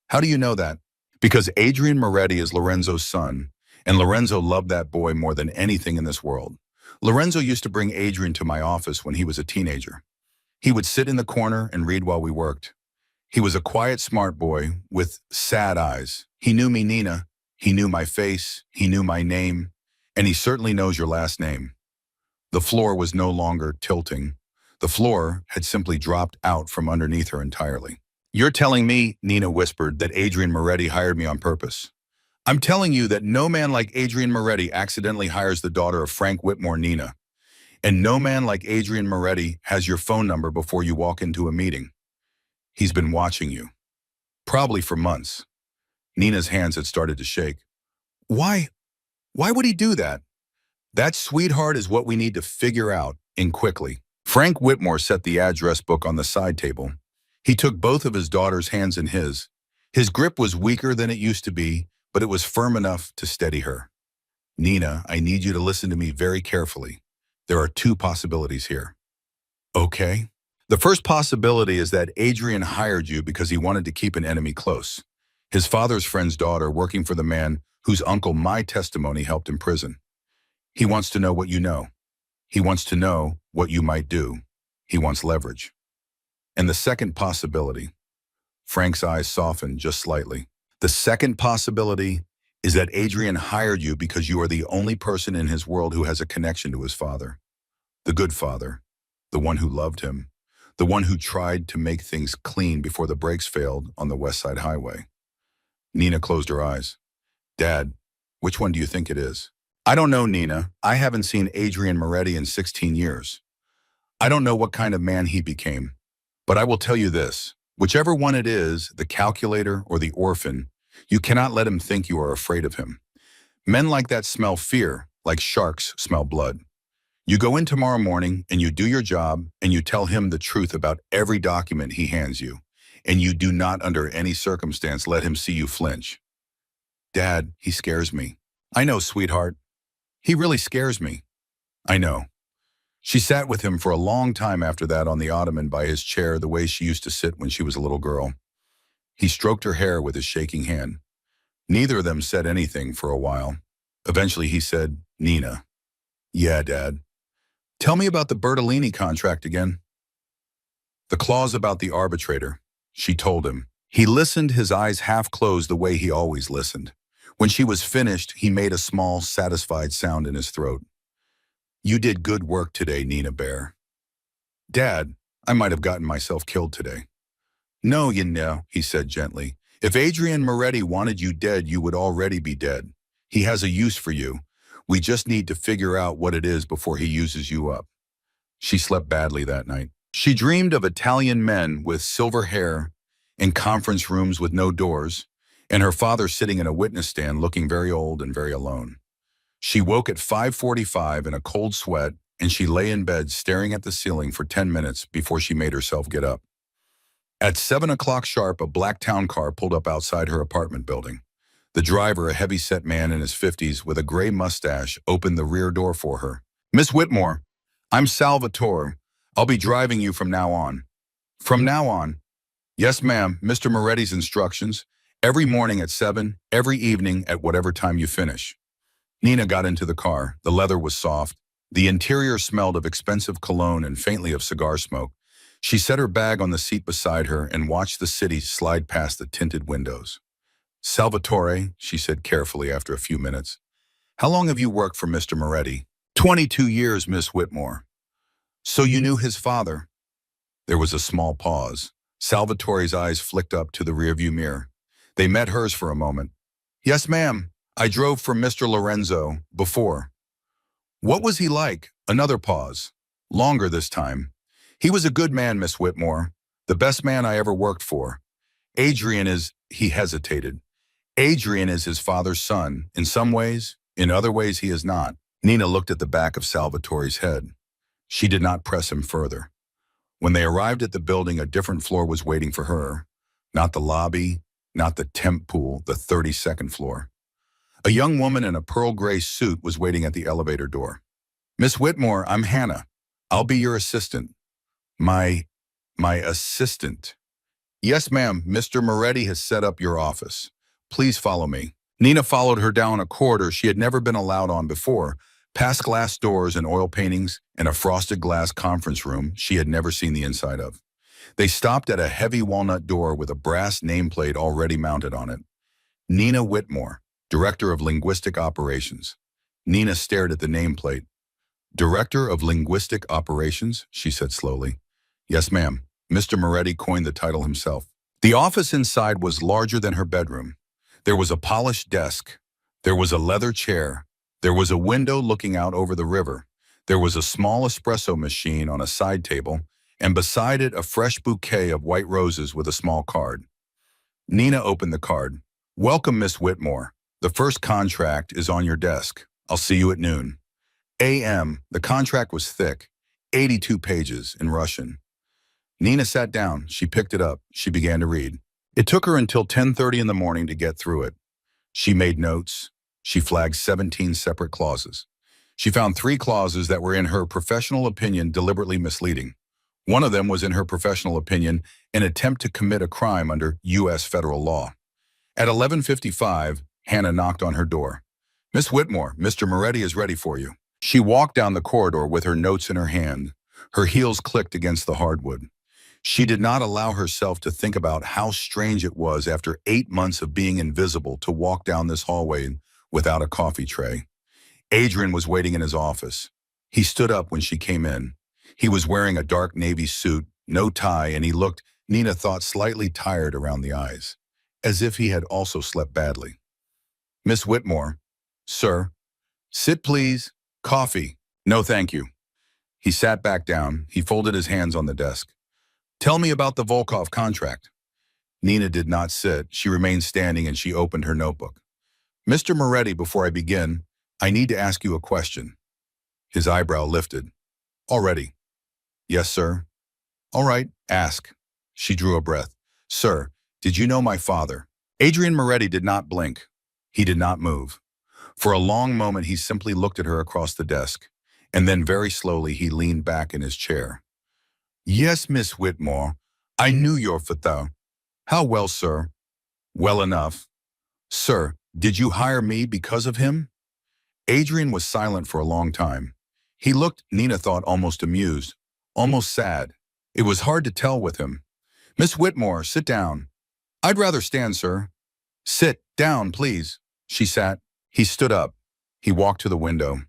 How do you know that? Because Adrian Moretti is Lorenzo's son, and Lorenzo loved that boy more than anything in this world. Lorenzo used to bring Adrian to my office when he was a teenager. He would sit in the corner and read while we worked. He was a quiet, smart boy with sad eyes. He knew me, Nina. He knew my face. He knew my name. And he certainly knows your last name. The floor was no longer tilting. The floor had simply dropped out from underneath her entirely. You're telling me, Nina whispered, that Adrian Moretti hired me on purpose. I'm telling you that no man like Adrian Moretti accidentally hires the daughter of Frank Whitmore, Nina. And no man like Adrian Moretti has your phone number before you walk into a meeting. He's been watching you. Probably for months. Nina's hands had started to shake. Why? Why would he do that? That, sweetheart, is what we need to figure out, and quickly. Frank Whitmore set the address book on the side table. He took both of his daughter's hands in his. His grip was weaker than it used to be, but it was firm enough to steady her. Nina, I need you to listen to me very carefully. There are 2 possibilities here. Okay? The first possibility is that Adrian hired you because he wanted to keep an enemy close. His father's friend's daughter working for the man whose uncle my testimony helped in prison. He wants to know what you know. He wants to know what you might do. He wants leverage. And the second possibility, Frank's eyes softened just slightly. The second possibility is that Adrian hired you because you are the only person in his world who has a connection to his father. The good father, the one who loved him, the one who tried to make things clean before the brakes failed on the West Side Highway. Nina closed her eyes. Dad, which one do you think it is? I don't know, Nina. I haven't seen Adrian Moretti in 16 years. I don't know what kind of man he became. But I will tell you this. Whichever one it is, the calculator or the orphan, you cannot let him think you are afraid of him. Men like that smell fear, like sharks smell blood. You go in tomorrow morning and you do your job and you tell him the truth about every document he hands you. And you do not under any circumstance let him see you flinch. Dad, he scares me. I know, sweetheart. He really scares me. I know. She sat with him for a long time after that on the ottoman by his chair the way she used to sit when she was a little girl. He stroked her hair with his shaking hand. Neither of them said anything for a while. Eventually he said, Nina. Yeah, Dad. Tell me about the Bertolini contract again. The clause about the arbitrator, she told him. He listened, his eyes half closed the way he always listened. When she was finished, he made a small, satisfied sound in his throat. You did good work today, Nina Bear. Dad, I might have gotten myself killed today. No, you know, he said gently. If Adrian Moretti wanted you dead, you would already be dead. He has a use for you. We just need to figure out what it is before he uses you up. She slept badly that night. She dreamed of Italian men with silver hair, in conference rooms with no doors, and her father sitting in a witness stand looking very old and very alone. She woke at 5:45 in a cold sweat, and she lay in bed staring at the ceiling for 10 minutes before she made herself get up. At 7 o'clock sharp, a black town car pulled up outside her apartment building. The driver, a heavy-set man in his 50s with a gray mustache, opened the rear door for her. Miss Whitmore, I'm Salvatore. I'll be driving you from now on. From now on? Yes, ma'am, Mr. Moretti's instructions. Every morning at 7, every evening at whatever time you finish. Nina got into the car. The leather was soft. The interior smelled of expensive cologne and faintly of cigar smoke. She set her bag on the seat beside her and watched the city slide past the tinted windows. Salvatore, she said carefully after a few minutes, how long have you worked for Mr. Moretti? 22 years, Miss Whitmore. So you knew his father? There was a small pause. Salvatore's eyes flicked up to the rearview mirror. They met hers for a moment. Yes, ma'am. I drove for Mr. Lorenzo before. What was he like? Another pause. Longer this time. He was a good man, Miss Whitmore. The best man I ever worked for. He hesitated. Adrian is his father's son. In some ways, in other ways he is not. Nina looked at the back of Salvatore's head. She did not press him further. When they arrived at the building, a different floor was waiting for her. Not the lobby, not the temp pool, the 32nd floor. A young woman in a pearl gray suit was waiting at the elevator door. Miss Whitmore, I'm Hannah. I'll be your assistant. My assistant. Yes, ma'am, Mr. Moretti has set up your office. Please follow me. Nina followed her down a corridor she had never been allowed on before, past glass doors and oil paintings and a frosted glass conference room she had never seen the inside of. They stopped at a heavy walnut door with a brass nameplate already mounted on it. Nina Whitmore, Director of Linguistic Operations. Nina stared at the nameplate. Director of Linguistic Operations, she said slowly. Yes, ma'am. Mr. Moretti coined the title himself. The office inside was larger than her bedroom. There was a polished desk. There was a leather chair. There was a window looking out over the river. There was a small espresso machine on a side table, and beside it a fresh bouquet of white roses with a small card. Nina opened the card. Welcome, Miss Whitmore. The first contract is on your desk. I'll see you at noon. A.M. The contract was thick, 82 pages in Russian. Nina sat down. She picked it up. She began to read. It took her until 10:30 in the morning to get through it. She made notes. She flagged 17 separate clauses. She found 3 clauses that were, in her professional opinion, deliberately misleading. One of them was, in her professional opinion, an attempt to commit a crime under U.S. federal law. At 11:55, Hannah knocked on her door. Miss Whitmore, Mr. Moretti is ready for you. She walked down the corridor with her notes in her hand. Her heels clicked against the hardwood. She did not allow herself to think about how strange it was after 8 months of being invisible to walk down this hallway without a coffee tray. Adrian was waiting in his office. He stood up when she came in. He was wearing a dark navy suit, no tie, and he looked, Nina thought, slightly tired around the eyes, as if he had also slept badly. Miss Whitmore. Sir. Sit, please. Coffee. No, thank you. He sat back down. He folded his hands on the desk. Tell me about the Volkov contract. Nina did not sit. She remained standing and she opened her notebook. Mr. Moretti, before I begin, I need to ask you a question. His eyebrow lifted. Already. Yes, sir. All right, ask. She drew a breath. Sir, did you know my father? Adrian Moretti did not blink. He did not move. For a long moment, he simply looked at her across the desk, and then very slowly he leaned back in his chair. Yes, Miss Whitmore, I knew your father. How well, sir? Well enough. Sir, did you hire me because of him? Adrian was silent for a long time. He looked, Nina thought, almost amused, almost sad. It was hard to tell with him. Miss Whitmore, sit down. I'd rather stand, sir. Sit down, please. She sat. He stood up. He walked to the window.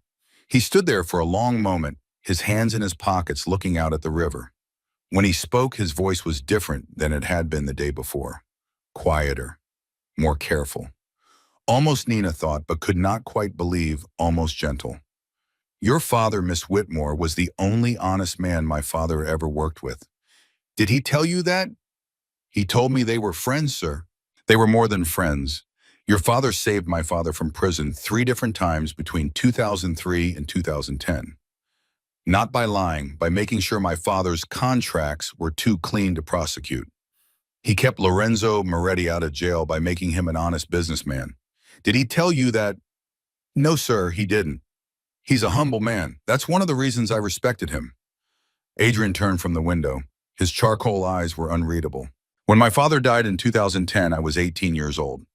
He stood there for a long moment, his hands in his pockets looking out at the river. When he spoke, his voice was different than it had been the day before. Quieter, more careful. Almost, Nina thought, but could not quite believe, almost gentle. Your father, Miss Whitmore, was the only honest man my father ever worked with. Did he tell you that? He told me they were friends, sir. They were more than friends. Your father saved my father from prison 3 different times between 2003 and 2010. Not by lying, by making sure my father's contracts were too clean to prosecute. He kept Lorenzo Moretti out of jail by making him an honest businessman. Did he tell you that? No, sir, he didn't. He's a humble man. That's one of the reasons I respected him. Adrian turned from the window. His charcoal eyes were unreadable. When my father died in 2010, I was 18 years old.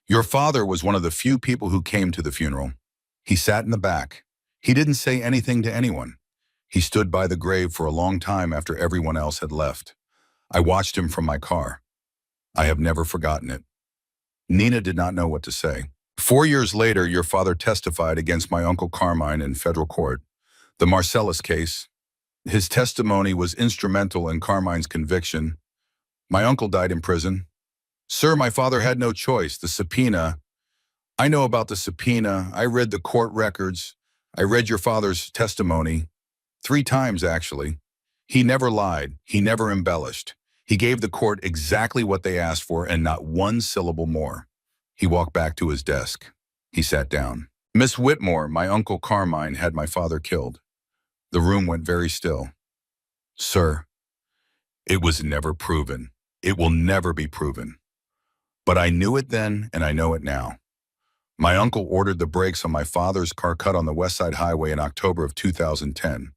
Your father was one of the few people who came to the funeral. He sat in the back. He didn't say anything to anyone. He stood by the grave for a long time after everyone else had left. I watched him from my car. I have never forgotten it. Nina did not know what to say. 4 years later, your father testified against my Uncle Carmine in federal court. The Marcellus case. His testimony was instrumental in Carmine's conviction. My uncle died in prison. Sir, my father had no choice. The subpoena. I know about the subpoena. I read the court records. I read your father's testimony. 3 times, actually. He never lied. He never embellished. He gave the court exactly what they asked for and not one syllable more. He walked back to his desk. He sat down. Miss Whitmore, my Uncle Carmine had my father killed. The room went very still. Sir, it was never proven. It will never be proven. But I knew it then and I know it now. My uncle ordered the brakes on my father's car cut on the West Side Highway in October of 2010.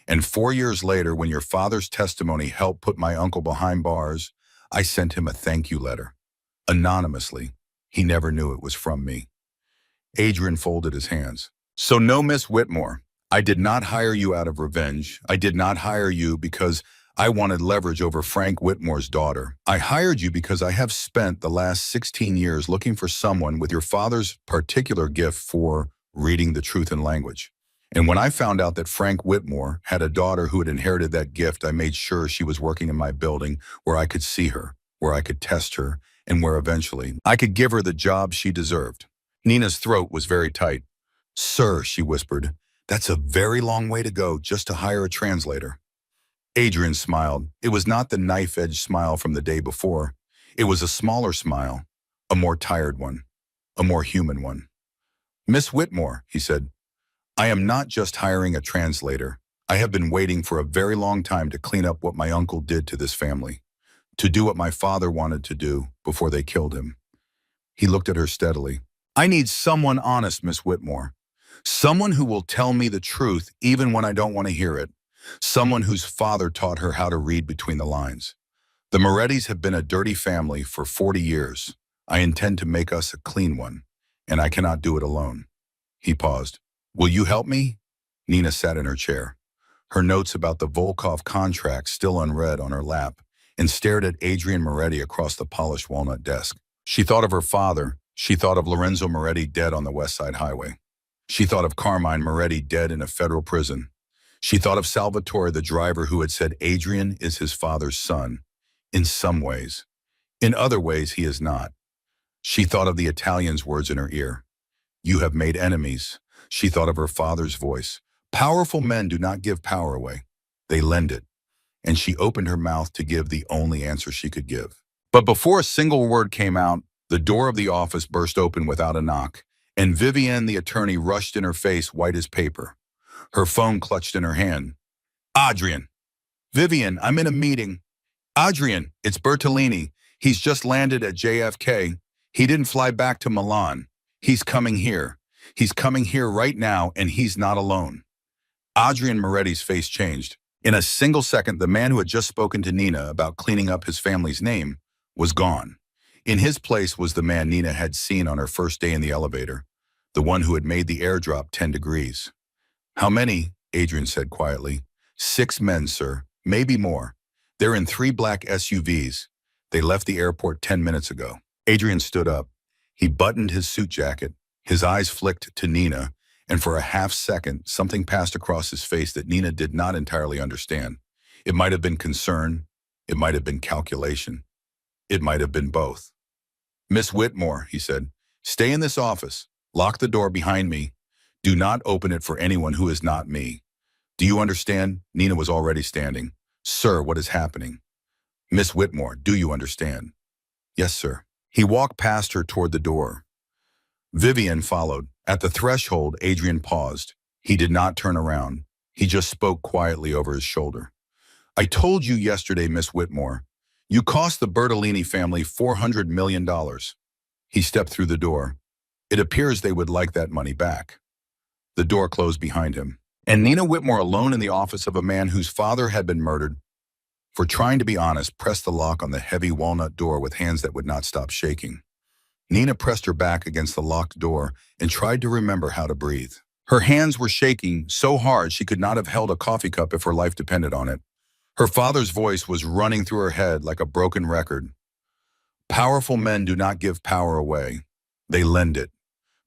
And 4 years later, when your father's testimony helped put my uncle behind bars, I sent him a thank you letter. Anonymously. He never knew it was from me. Adrian folded his hands. So no, Miss Whitmore, I did not hire you out of revenge. I did not hire you because I wanted leverage over Frank Whitmore's daughter. I hired you because I have spent the last 16 years looking for someone with your father's particular gift for reading the truth in language. And when I found out that Frank Whitmore had a daughter who had inherited that gift, I made sure she was working in my building where I could see her, where I could test her, and where eventually I could give her the job she deserved. Nina's throat was very tight. Sir, she whispered, that's a very long way to go just to hire a translator. Adrian smiled. It was not the knife-edged smile from the day before. It was a smaller smile, a more tired one, a more human one. Miss Whitmore, he said, I am not just hiring a translator. I have been waiting for a very long time to clean up what my uncle did to this family, to do what my father wanted to do before they killed him. He looked at her steadily. I need someone honest, Miss Whitmore. Someone who will tell me the truth even when I don't want to hear it. Someone whose father taught her how to read between the lines. The Morettis have been a dirty family for 40 years. I intend to make us a clean one, and I cannot do it alone. He paused. Will you help me? Nina sat in her chair, her notes about the Volkov contract still unread on her lap, and stared at Adrian Moretti across the polished walnut desk. She thought of her father. She thought of Lorenzo Moretti dead on the West Side Highway. She thought of Carmine Moretti dead in a federal prison. She thought of Salvatore, the driver who had said Adrian is his father's son, in some ways. In other ways, he is not. She thought of the Italian's words in her ear. You have made enemies. She thought of her father's voice. Powerful men do not give power away. They lend it. And she opened her mouth to give the only answer she could give. But before a single word came out, the door of the office burst open without a knock, and Vivienne, the attorney, rushed in her face white as paper. Her phone clutched in her hand. Adrian. Vivienne, I'm in a meeting. Adrian, it's Bertolini. He's just landed at JFK. He didn't fly back to Milan. He's coming here. He's coming here right now, and he's not alone. Adrian Moretti's face changed. In a single second, the man who had just spoken to Nina about cleaning up his family's name was gone. In his place was the man Nina had seen on her first day in the elevator, the one who had made the airdrop 10 degrees. How many? Adrian said quietly. 6 men, sir. Maybe more. They're in 3 black SUVs. They left the airport 10 minutes ago. Adrian stood up. He buttoned his suit jacket. His eyes flicked to Nina, and for a half second, something passed across his face that Nina did not entirely understand. It might have been concern. It might have been calculation. It might have been both. Miss Whitmore, he said, stay in this office. Lock the door behind me. Do not open it for anyone who is not me. Do you understand? Nina was already standing. Sir, what is happening? Miss Whitmore, do you understand? Yes, sir. He walked past her toward the door. Vivienne followed. At the threshold, Adrian paused. He did not turn around. He just spoke quietly over his shoulder. I told you yesterday, Miss Whitmore, you cost the Bertolini family $400 million. He stepped through the door. It appears they would like that money back. The door closed behind him, and Nina Whitmore, alone in the office of a man whose father had been murdered, for trying to be honest, pressed the lock on the heavy walnut door with hands that would not stop shaking. Nina pressed her back against the locked door and tried to remember how to breathe. Her hands were shaking so hard she could not have held a coffee cup if her life depended on it. Her father's voice was running through her head like a broken record. Powerful men do not give power away. They lend it.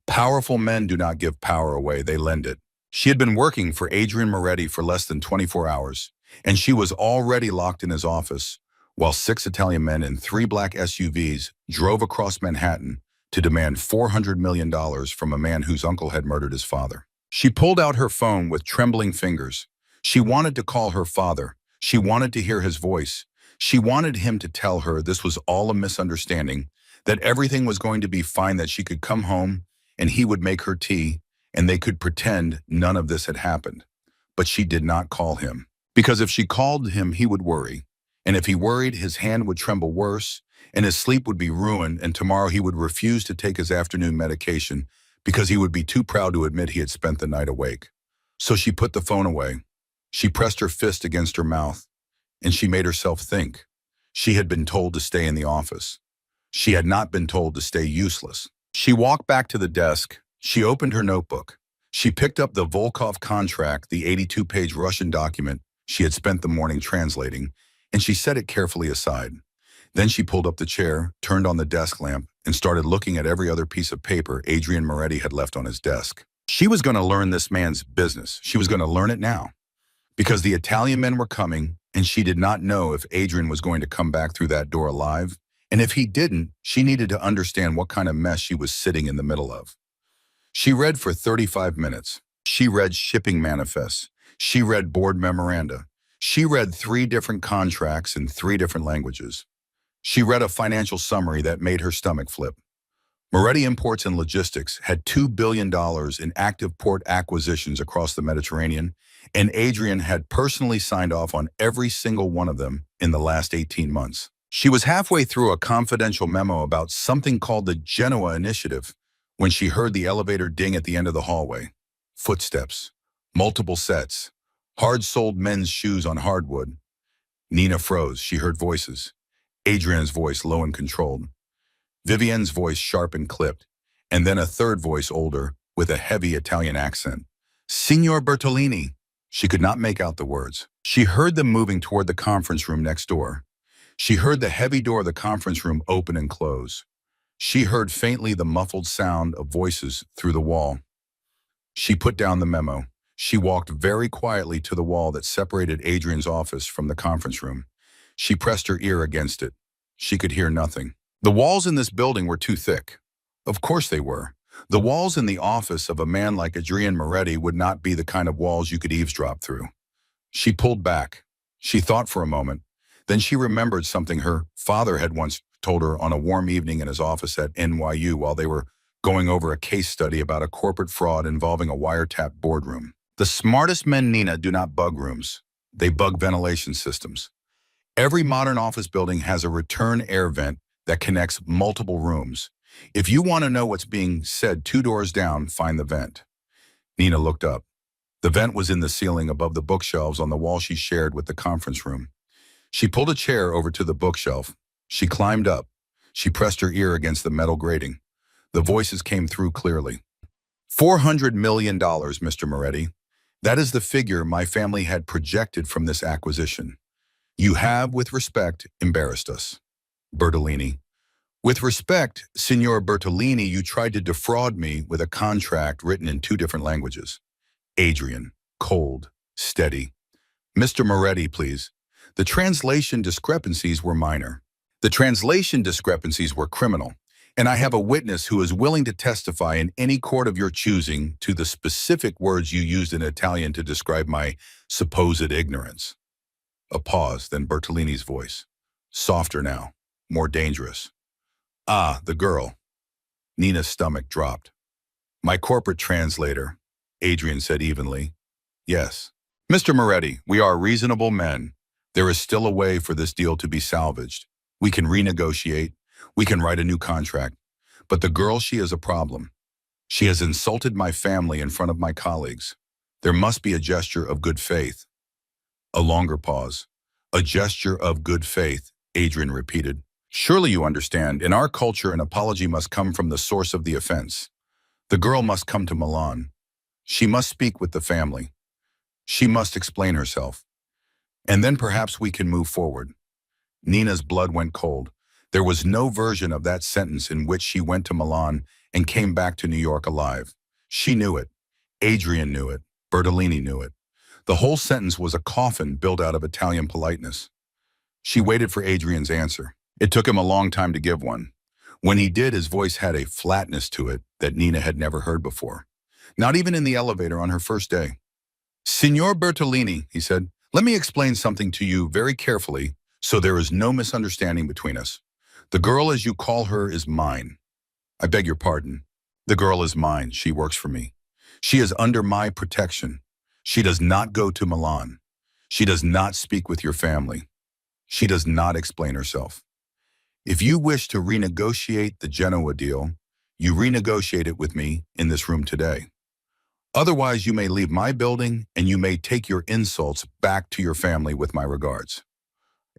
Powerful men do not give power away. They lend it. She had been working for Adrian Moretti for less than 24 hours, and she was already locked in his office, while 6 Italian men in 3 black SUVs drove across Manhattan to demand $400 million from a man whose uncle had murdered his father. She pulled out her phone with trembling fingers. She wanted to call her father, She wanted to hear his voice. She wanted him to tell her this was all a misunderstanding, that everything was going to be fine, that she could come home and he would make her tea and they could pretend none of this had happened. But she did not call him. Because if she called him, he would worry. And if he worried, his hand would tremble worse, and his sleep would be ruined, and tomorrow he would refuse to take his afternoon medication because he would be too proud to admit he had spent the night awake. So she put the phone away. She pressed her fist against her mouth, and she made herself think. She had been told to stay in the office. She had not been told to stay useless. She walked back to the desk. She opened her notebook. She picked up the Volkov contract, the 82-page Russian document she had spent the morning translating, and she set it carefully aside. Then she pulled up the chair, turned on the desk lamp, and started looking at every other piece of paper Adrian Moretti had left on his desk. She was going to learn this man's business. She was going to learn it now. Because the Italian men were coming, and she did not know if Adrian was going to come back through that door alive. And if he didn't, she needed to understand what kind of mess she was sitting in the middle of. She read for 35 minutes. She read shipping manifests. She read board memoranda. She read 3 different contracts in 3 different languages. She read a financial summary that made her stomach flip. Moretti Imports and Logistics had $2 billion in active port acquisitions across the Mediterranean, and Adrian had personally signed off on every single one of them in the last 18 months. She was halfway through a confidential memo about something called the Genoa Initiative when she heard the elevator ding at the end of the hallway. Footsteps, multiple sets, hard-soled men's shoes on hardwood. Nina froze. She heard voices. Adrian's voice, low and controlled. Vivienne's voice, sharp and clipped. And then a third voice, older, with a heavy Italian accent. Signor Bertolini. She could not make out the words. She heard them moving toward the conference room next door. She heard the heavy door of the conference room open and close. She heard faintly the muffled sound of voices through the wall. She put down the memo. She walked very quietly to the wall that separated Adrian's office from the conference room. She pressed her ear against it. She could hear nothing. The walls in this building were too thick. Of course they were. The walls in the office of a man like Adrian Moretti would not be the kind of walls you could eavesdrop through. She pulled back. She thought for a moment. Then she remembered something her father had once told her on a warm evening in his office at NYU while they were going over a case study about a corporate fraud involving a wiretap boardroom. The smartest men, Nina, do not bug rooms. They bug ventilation systems. Every modern office building has a return air vent that connects multiple rooms. If you want to know what's being said 2 doors down, find the vent. Nina looked up. The vent was in the ceiling above the bookshelves on the wall she shared with the conference room. She pulled a chair over to the bookshelf. She climbed up. She pressed her ear against the metal grating. The voices came through clearly. $400 million, Mr. Moretti. That is the figure my family had projected from this acquisition. You have, with respect, embarrassed us. Bertolini. With respect, Signor Bertolini, you tried to defraud me with a contract written in 2 different languages. Adrian. Cold. Steady. Mr. Moretti, please. The translation discrepancies were minor. The translation discrepancies were criminal, and I have a witness who is willing to testify in any court of your choosing to the specific words you used in Italian to describe my supposed ignorance. A pause, then Bertolini's voice. Softer now, more dangerous. Ah, the girl. Nina's stomach dropped. My corporate translator, Adrian said evenly. Yes. Mr. Moretti, we are reasonable men. There is still a way for this deal to be salvaged. We can renegotiate. We can write a new contract. But the girl, she is a problem. She has insulted my family in front of my colleagues. There must be a gesture of good faith. A longer pause. A gesture of good faith, Adrian repeated. Surely you understand, in our culture an apology must come from the source of the offense. The girl must come to Milan. She must speak with the family. She must explain herself. And then perhaps we can move forward. Nina's blood went cold. There was no version of that sentence in which she went to Milan and came back to New York alive. She knew it. Adrian knew it. Bertolini knew it. The whole sentence was a coffin built out of Italian politeness. She waited for Adrian's answer. It took him a long time to give one. When he did, his voice had a flatness to it that Nina had never heard before. Not even in the elevator on her first day. Signor Bertolini, he said, Let me explain something to you very carefully so there is no misunderstanding between us. The girl, as you call her, is mine. I beg your pardon. The girl is mine. She works for me. She is under my protection. She does not go to Milan. She does not speak with your family. She does not explain herself. If you wish to renegotiate the Genoa deal, you renegotiate it with me in this room today. Otherwise, you may leave my building and you may take your insults back to your family with my regards.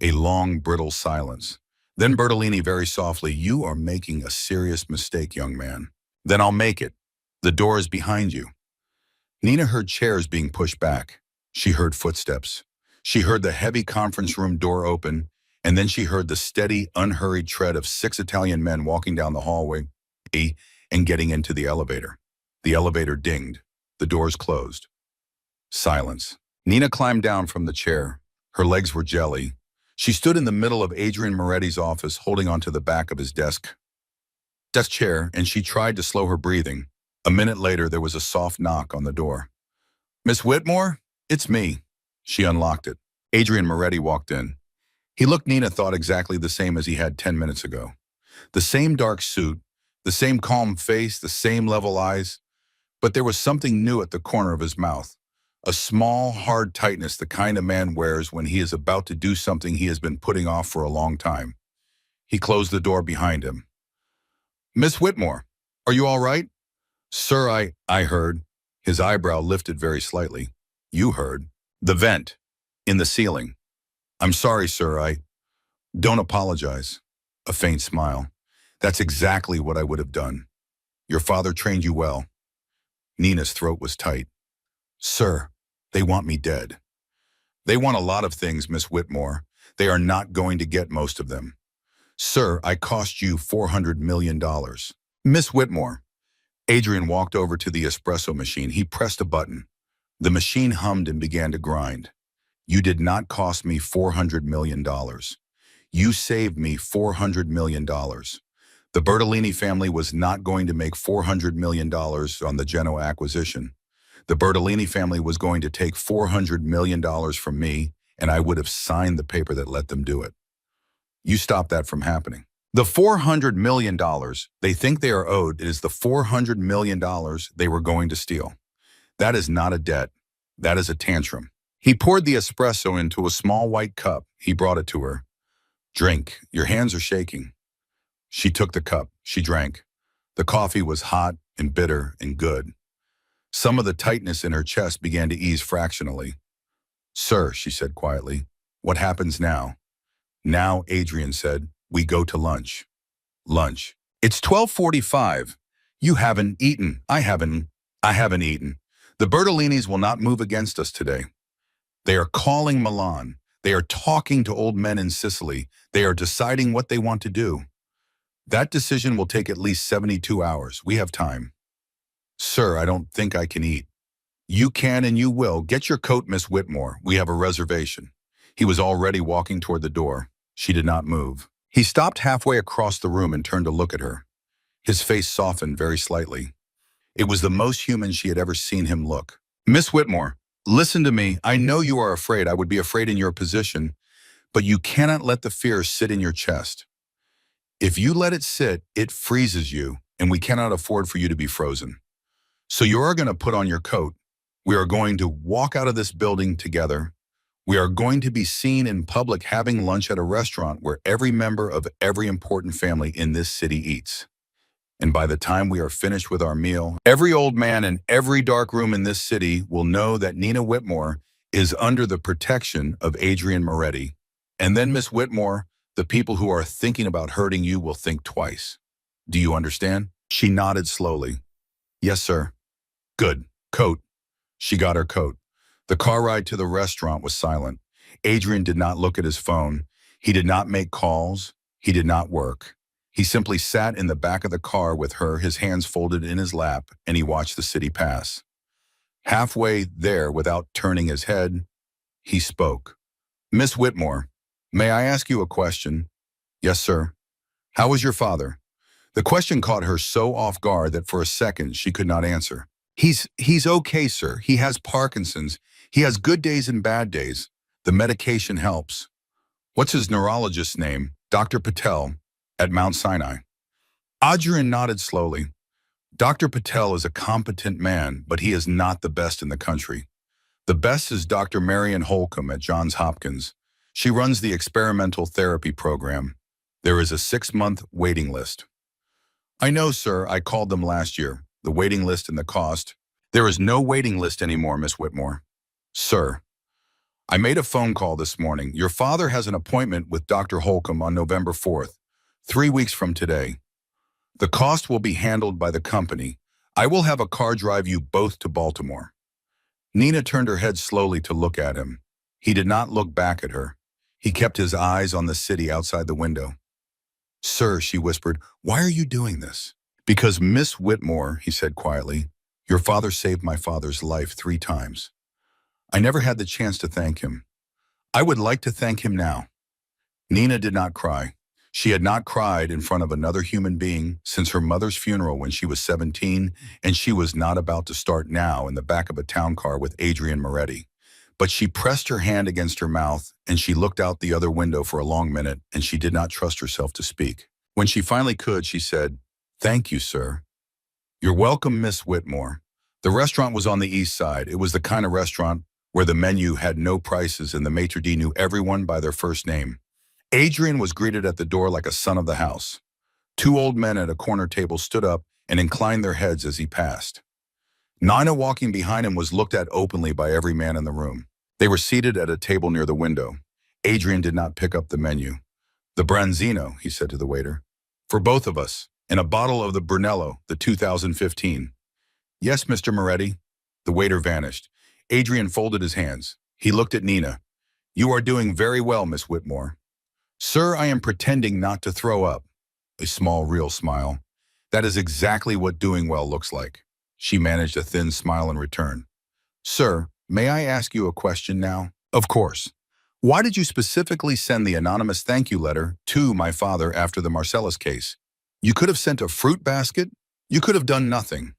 A long, brittle silence. Then Bertolini very softly, you are making a serious mistake, young man. Then I'll make it. The door is behind you. Nina heard chairs being pushed back. She heard footsteps. She heard the heavy conference room door open, and then she heard the steady, unhurried tread of 6 Italian men walking down the hallway and getting into the elevator. The elevator dinged. The doors closed. Silence. Nina climbed down from the chair. Her legs were jelly. She stood in the middle of Adrian Moretti's office, holding onto the back of his desk chair, and she tried to slow her breathing. A minute later, there was a soft knock on the door. Miss Whitmore? It's me. She unlocked it. Adrian Moretti walked in. He looked, Nina thought, exactly the same as he had 10 minutes ago. The same dark suit, the same calm face, the same level eyes. But there was something new at the corner of his mouth. A small, hard tightness, the kind a man wears when he is about to do something he has been putting off for a long time. He closed the door behind him. Miss Whitmore, are you all right? Sir, I heard. His eyebrow lifted very slightly. You heard. The vent. In the ceiling. I'm sorry, sir, Don't apologize. A faint smile. That's exactly what I would have done. Your father trained you well. Nina's throat was tight. Sir, they want me dead. They want a lot of things, Miss Whitmore. They are not going to get most of them. Sir, I cost you $400 million. Miss Whitmore. Adrian walked over to the espresso machine. He pressed a button. The machine hummed and began to grind. You did not cost me $400 million. You saved me $400 million. The Bertolini family was not going to make $400 million on the Genoa acquisition. The Bertolini family was going to take $400 million from me, and I would have signed the paper that let them do it. You stopped that from happening. The $400 million they think they are owed is the $400 million they were going to steal. That is not a debt. That is a tantrum. He poured the espresso into a small white cup. He brought it to her. Drink. Your hands are shaking. She took the cup. She drank. The coffee was hot and bitter and good. Some of the tightness in her chest began to ease fractionally. Sir, she said quietly, what happens now? Now, Adrian said, we go to lunch. Lunch. It's 12:45. You haven't eaten. I haven't eaten. The Bertolinis will not move against us today. They are calling Milan. They are talking to old men in Sicily. They are deciding what they want to do. That decision will take at least 72 hours. We have time. Sir, I don't think I can eat. You can and you will. Get your coat, Miss Whitmore. We have a reservation. He was already walking toward the door. She did not move. He stopped halfway across the room and turned to look at her. His face softened very slightly. It was the most human she had ever seen him look. Miss Whitmore, listen to me. I know you are afraid. I would be afraid in your position, but you cannot let the fear sit in your chest. If you let it sit, it freezes you, and we cannot afford for you to be frozen. So you are going to put on your coat. We are going to walk out of this building together. We are going to be seen in public having lunch at a restaurant where every member of every important family in this city eats. And by the time we are finished with our meal, every old man in every dark room in this city will know that Nina Whitmore is under the protection of Adrian Moretti. And then, Miss Whitmore, the people who are thinking about hurting you will think twice. Do you understand? She nodded slowly. Yes, sir. Good. Coat. She got her coat. The car ride to the restaurant was silent. Adrian did not look at his phone. He did not make calls. He did not work. He simply sat in the back of the car with her, his hands folded in his lap, and he watched the city pass. Halfway there, without turning his head, he spoke. Miss Whitmore, may I ask you a question? Yes, sir. How is your father? The question caught her so off guard that for a second she could not answer. He's okay, sir. He has Parkinson's. He has good days and bad days. The medication helps. What's his neurologist's name? Dr. Patel, at Mount Sinai. Adrian nodded slowly. Dr. Patel is a competent man, but he is not the best in the country. The best is Dr. Marian Holcomb at Johns Hopkins. She runs the experimental therapy program. There is a 6-month waiting list. I know, sir. I called them last year. The waiting list and the cost. There is no waiting list anymore, Miss Whitmore. Sir, I made a phone call this morning. Your father has an appointment with Dr. Holcomb on November 4th, 3 weeks from today. The cost will be handled by the company. I will have a car drive you both to Baltimore. Nina turned her head slowly to look at him. He did not look back at her. He kept his eyes on the city outside the window. Sir, she whispered, why are you doing this? Because Miss Whitmore, he said quietly, your father saved my father's life 3 times. I never had the chance to thank him. I would like to thank him now. Nina did not cry. She had not cried in front of another human being since her mother's funeral when she was 17, and she was not about to start now in the back of a town car with Adrian Moretti. But she pressed her hand against her mouth, and she looked out the other window for a long minute, and she did not trust herself to speak. When she finally could, she said, thank you, sir. You're welcome, Miss Whitmore. The restaurant was on the east side. It was the kind of restaurant where the menu had no prices and the maitre d' knew everyone by their first name. Adrian was greeted at the door like a son of the house. 2 old men at a corner table stood up and inclined their heads as he passed. Nina, walking behind him, was looked at openly by every man in the room. They were seated at a table near the window. Adrian did not pick up the menu. The Branzino, he said to the waiter. For both of us, and a bottle of the Brunello, the 2015. Yes, Mr. Moretti. The waiter vanished. Adrian folded his hands. He looked at Nina. You are doing very well, Miss Whitmore. Sir, I am pretending not to throw up. A small, real smile. That is exactly what doing well looks like. She managed a thin smile in return. Sir, may I ask you a question now? Of course. Why did you specifically send the anonymous thank you letter to my father after the Marcellus case? You could have sent a fruit basket. You could have done nothing.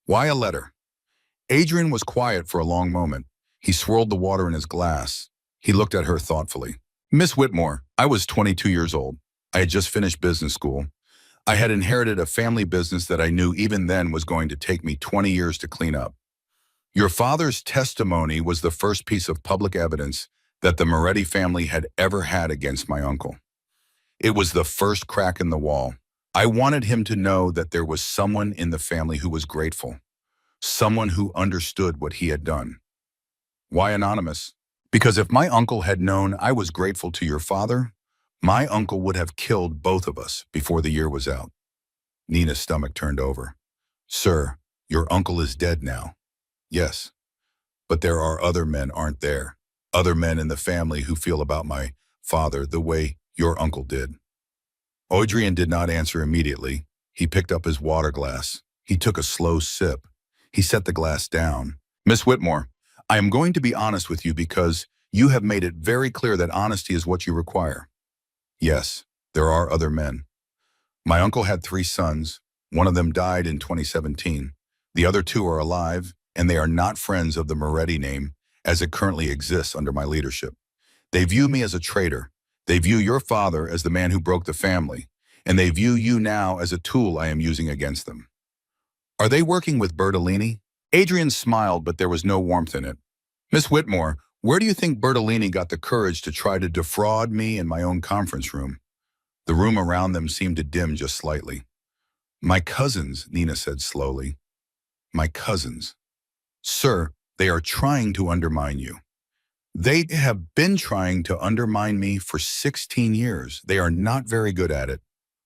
Why a letter? Adrian was quiet for a long moment. He swirled the water in his glass. He looked at her thoughtfully. Miss Whitmore, I was 22 years old. I had just finished business school. I had inherited a family business that I knew even then was going to take me 20 years to clean up. Your father's testimony was the first piece of public evidence that the Moretti family had ever had against my uncle. It was the first crack in the wall. I wanted him to know that there was someone in the family who was grateful, someone who understood what he had done. Why anonymous? Because if my uncle had known I was grateful to your father, my uncle would have killed both of us before the year was out. Nina's stomach turned over. Sir, your uncle is dead now. Yes, but there are other men, aren't there? Other men in the family who feel about my father the way your uncle did. Adrian did not answer immediately. He picked up his water glass. He took a slow sip. He set the glass down. Miss Whitmore, I am going to be honest with you because you have made it very clear that honesty is what you require. Yes, there are other men. My uncle had 3 sons. One of them died in 2017. The other 2 are alive, and they are not friends of the Moretti name as it currently exists under my leadership. They view me as a traitor. They view your father as the man who broke the family, and they view you now as a tool I am using against them. Are they working with Bertolini? Adrian smiled, but there was no warmth in it. Miss Whitmore, where do you think Bertolini got the courage to try to defraud me in my own conference room? The room around them seemed to dim just slightly. My cousins, Nina said slowly. My cousins. Sir, they are trying to undermine you. They have been trying to undermine me for 16 years. They are not very good at it,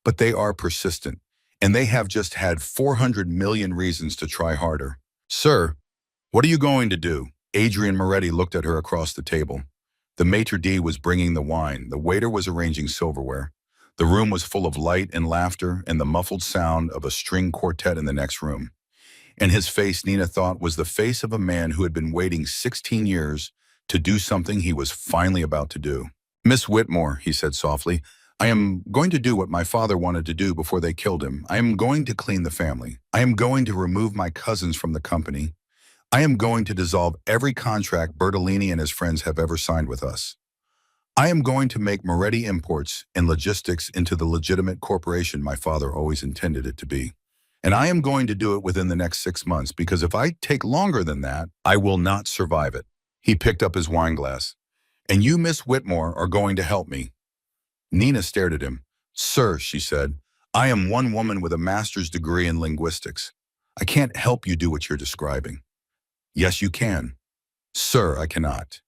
but they are persistent, and they have just had 400 million reasons to try harder. Sir, what are you going to do? Adrian Moretti looked at her across the table. The maitre d' was bringing the wine. The waiter was arranging silverware. The room was full of light and laughter and the muffled sound of a string quartet in the next room. And his face, Nina thought, was the face of a man who had been waiting 16 years to do something he was finally about to do. Miss Whitmore, he said softly, I am going to do what my father wanted to do before they killed him. I am going to clean the family. I am going to remove my cousins from the company. I am going to dissolve every contract Bertolini and his friends have ever signed with us. I am going to make Moretti Imports and Logistics into the legitimate corporation my father always intended it to be. And I am going to do it within the next 6 months, because if I take longer than that, I will not survive it. He picked up his wine glass. And you, Miss Whitmore, are going to help me. Nina stared at him. Sir, she said, I am one woman with a master's degree in linguistics. I can't help you do what you're describing. Yes, you can. Sir, I cannot.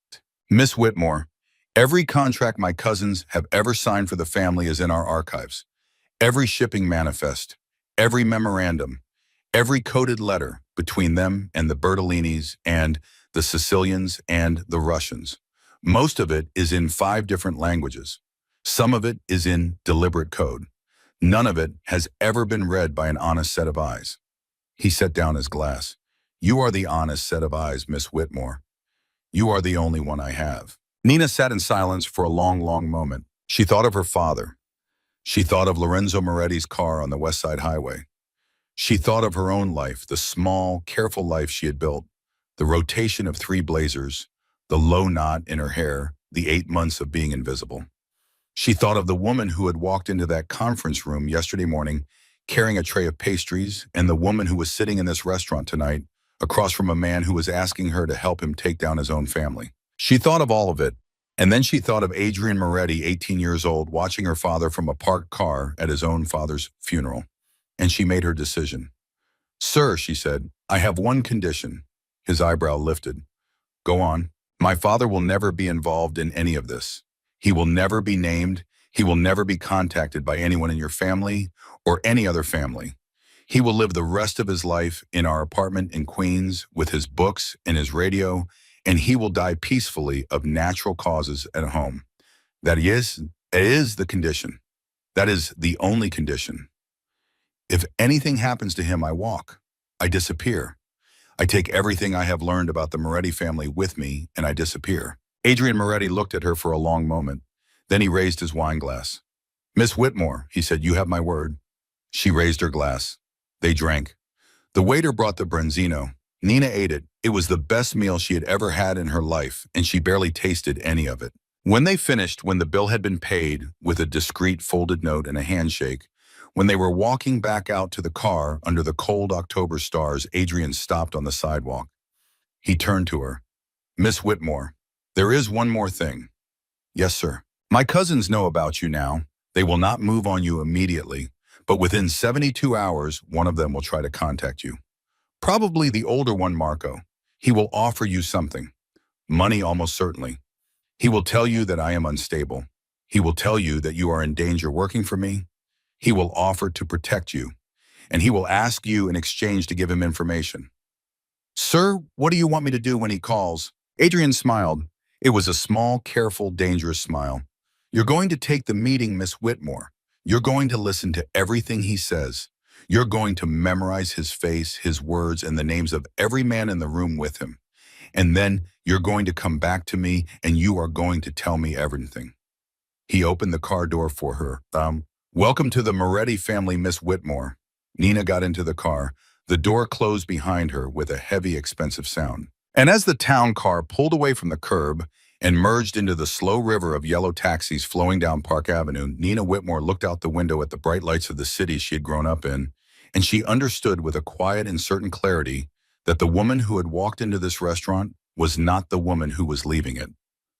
Miss Whitmore, every contract my cousins have ever signed for the family is in our archives. Every shipping manifest, every memorandum, every coded letter between them and the Bertolinis and the Sicilians and the Russians. Most of it is in 5 different languages. Some of it is in deliberate code. None of it has ever been read by an honest set of eyes. He set down his glass. You are the honest set of eyes, Miss Whitmore. You are the only one I have. Nina sat in silence for a long, long moment. She thought of her father. She thought of Lorenzo Moretti's car on the West Side Highway. She thought of her own life, the small, careful life she had built, the rotation of 3 blazers, the low knot in her hair, the 8 months of being invisible. She thought of the woman who had walked into that conference room yesterday morning carrying a tray of pastries, and the woman who was sitting in this restaurant tonight across from a man who was asking her to help him take down his own family. She thought of all of it, and then she thought of Adrian Moretti, 18 years old, watching her father from a parked car at his own father's funeral. And she made her decision. Sir, she said, I have one condition. His eyebrow lifted. Go on. My father will never be involved in any of this. He will never be named. He will never be contacted by anyone in your family or any other family. He will live the rest of his life in our apartment in Queens with his books and his radio, and he will die peacefully of natural causes at home. That is the condition. That is the only condition. If anything happens to him, I walk. I disappear. I take everything I have learned about the Moretti family with me, and I disappear. Adrian Moretti looked at her for a long moment. Then he raised his wine glass. Miss Whitmore, he said, you have my word. She raised her glass. They drank. The waiter brought the branzino. Nina ate it. It was the best meal she had ever had in her life, and she barely tasted any of it. When they finished, when the bill had been paid with a discreet folded note and a handshake, when they were walking back out to the car under the cold October stars, Adrian stopped on the sidewalk. He turned to her. Miss Whitmore, there is one more thing. Yes, sir. My cousins know about you now. They will not move on you immediately, but within 72 hours, one of them will try to contact you. Probably the older one, Marco. He will offer you something. Money, almost certainly. He will tell you that I am unstable. He will tell you that you are in danger working for me. He will offer to protect you, and he will ask you in exchange to give him information. Sir, what do you want me to do when he calls? Adrian smiled. It was a small, careful, dangerous smile. You're going to take the meeting, Miss Whitmore. You're going to listen to everything he says. You're going to memorize his face, his words, and the names of every man in the room with him. And then you're going to come back to me, and you are going to tell me everything. He opened the car door for her. Welcome to the Moretti family, Miss Whitmore. Nina got into the car. The door closed behind her with a heavy, expensive sound. And as the town car pulled away from the curb and merged into the slow river of yellow taxis flowing down Park Avenue, Nina Whitmore looked out the window at the bright lights of the city she had grown up in, and she understood with a quiet and certain clarity that the woman who had walked into this restaurant was not the woman who was leaving it.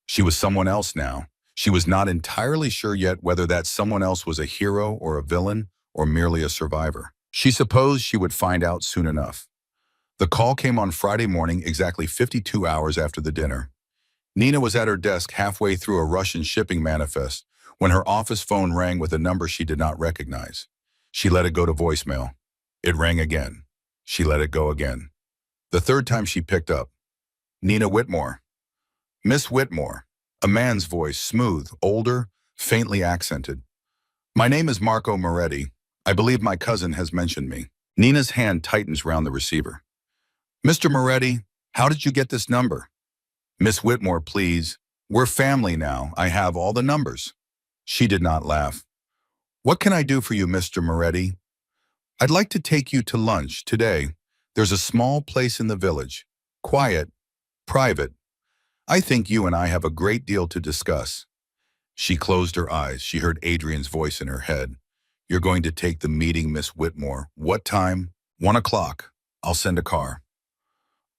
She was someone else now. She was not entirely sure yet whether that someone else was a hero or a villain or merely a survivor. She supposed she would find out soon enough. The call came on Friday morning, exactly 52 hours after the dinner. Nina was at her desk halfway through a Russian shipping manifest when her office phone rang with a number she did not recognize. She let it go to voicemail. It rang again. She let it go again. The third time she picked up. Nina Whitmore. Miss Whitmore. A man's voice, smooth, older, faintly accented. My name is Marco Moretti. I believe my cousin has mentioned me. Nina's hand tightens round the receiver. Mr. Moretti, how did you get this number? Miss Whitmore, please. We're family now. I have all the numbers. She did not laugh. What can I do for you, Mr. Moretti? I'd like to take you to lunch today. There's a small place in the village. Quiet, private. I think you and I have a great deal to discuss. She closed her eyes. She heard Adrian's voice in her head. You're going to take the meeting, Miss Whitmore. What time? 1 o'clock. I'll send a car.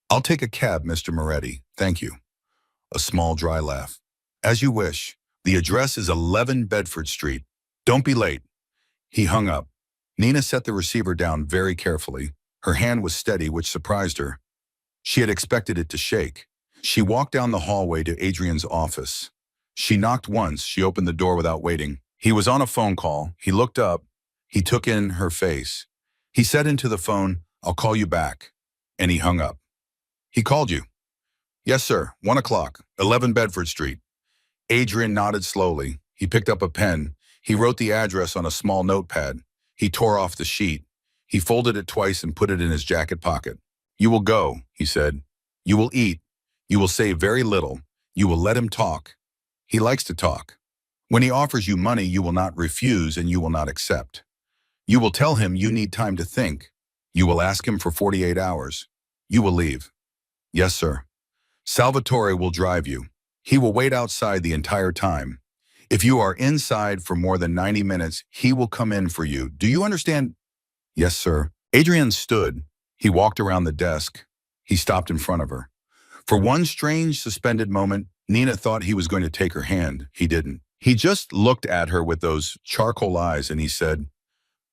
I'll take a cab, Mr. Moretti. Thank you. A small dry laugh. As you wish. The address is 11 Bedford Street. Don't be late. He hung up. Nina set the receiver down very carefully. Her hand was steady, which surprised her. She had expected it to shake. She walked down the hallway to Adrian's office. She knocked once. She opened the door without waiting. He was on a phone call. He looked up. He took in her face. He said into the phone, I'll call you back. And he hung up. He called you. Yes, sir. 1 o'clock, 11 Bedford Street. Adrian nodded slowly. He picked up a pen. He wrote the address on a small notepad. He tore off the sheet. He folded it twice and put it in his jacket pocket. You will go, he said. You will eat. You will say very little. You will let him talk. He likes to talk. When he offers you money, you will not refuse and you will not accept. You will tell him you need time to think. You will ask him for 48 hours. You will leave. Yes, sir. Salvatore will drive you. He will wait outside the entire time. If you are inside for more than 90 minutes, he will come in for you. Do you understand? Yes, sir. Adrian stood. He walked around the desk. He stopped in front of her. For one strange, suspended moment, Nina thought he was going to take her hand. He didn't. He just looked at her with those charcoal eyes and he said,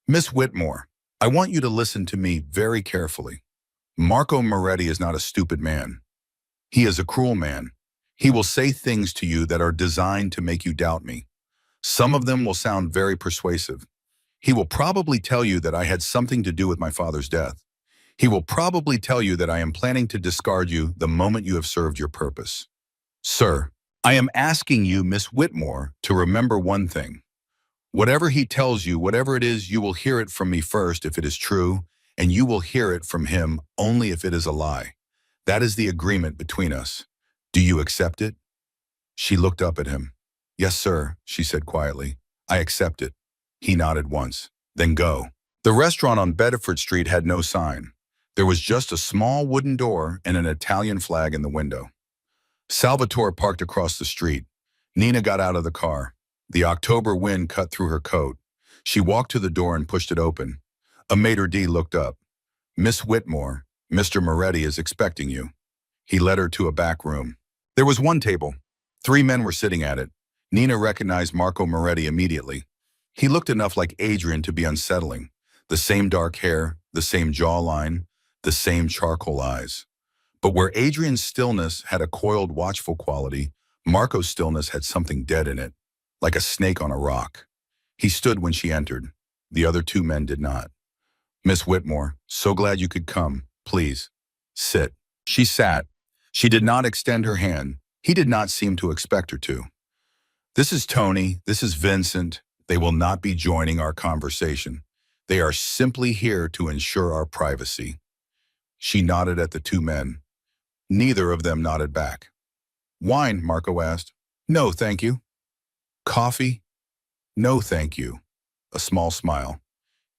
Miss Whitmore, I want you to listen to me very carefully. Marco Moretti is not a stupid man. He is a cruel man. He will say things to you that are designed to make you doubt me. Some of them will sound very persuasive. He will probably tell you that I had something to do with my father's death. He will probably tell you that I am planning to discard you the moment you have served your purpose. Sir, I am asking you, Miss Whitmore, to remember one thing. Whatever he tells you, whatever it is, you will hear it from me first if it is true, and you will hear it from him only if it is a lie. That is the agreement between us. Do you accept it? She looked up at him. Yes, sir, she said quietly. I accept it. He nodded once. Then go. The restaurant on Bedford Street had no sign. There was just a small wooden door and an Italian flag in the window. Salvatore parked across the street. Nina got out of the car. The October wind cut through her coat. She walked to the door and pushed it open. A maitre d' looked up. Miss Whitmore, Mr. Moretti is expecting you. He led her to a back room. There was one table. 3 men were sitting at it. Nina recognized Marco Moretti immediately. He looked enough like Adrian to be unsettling. The same dark hair, the same jawline, the same charcoal eyes. But where Adrian's stillness had a coiled, watchful quality, Marco's stillness had something dead in it, like a snake on a rock. He stood when she entered. The other 2 men did not. Miss Whitmore, so glad you could come. Please, sit. She sat. She did not extend her hand. He did not seem to expect her to. This is Tony. This is Vincent. They will not be joining our conversation. They are simply here to ensure our privacy. She nodded at the 2 men. Neither of them nodded back. Wine, Marco asked. No, thank you. Coffee? No, thank you. A small smile.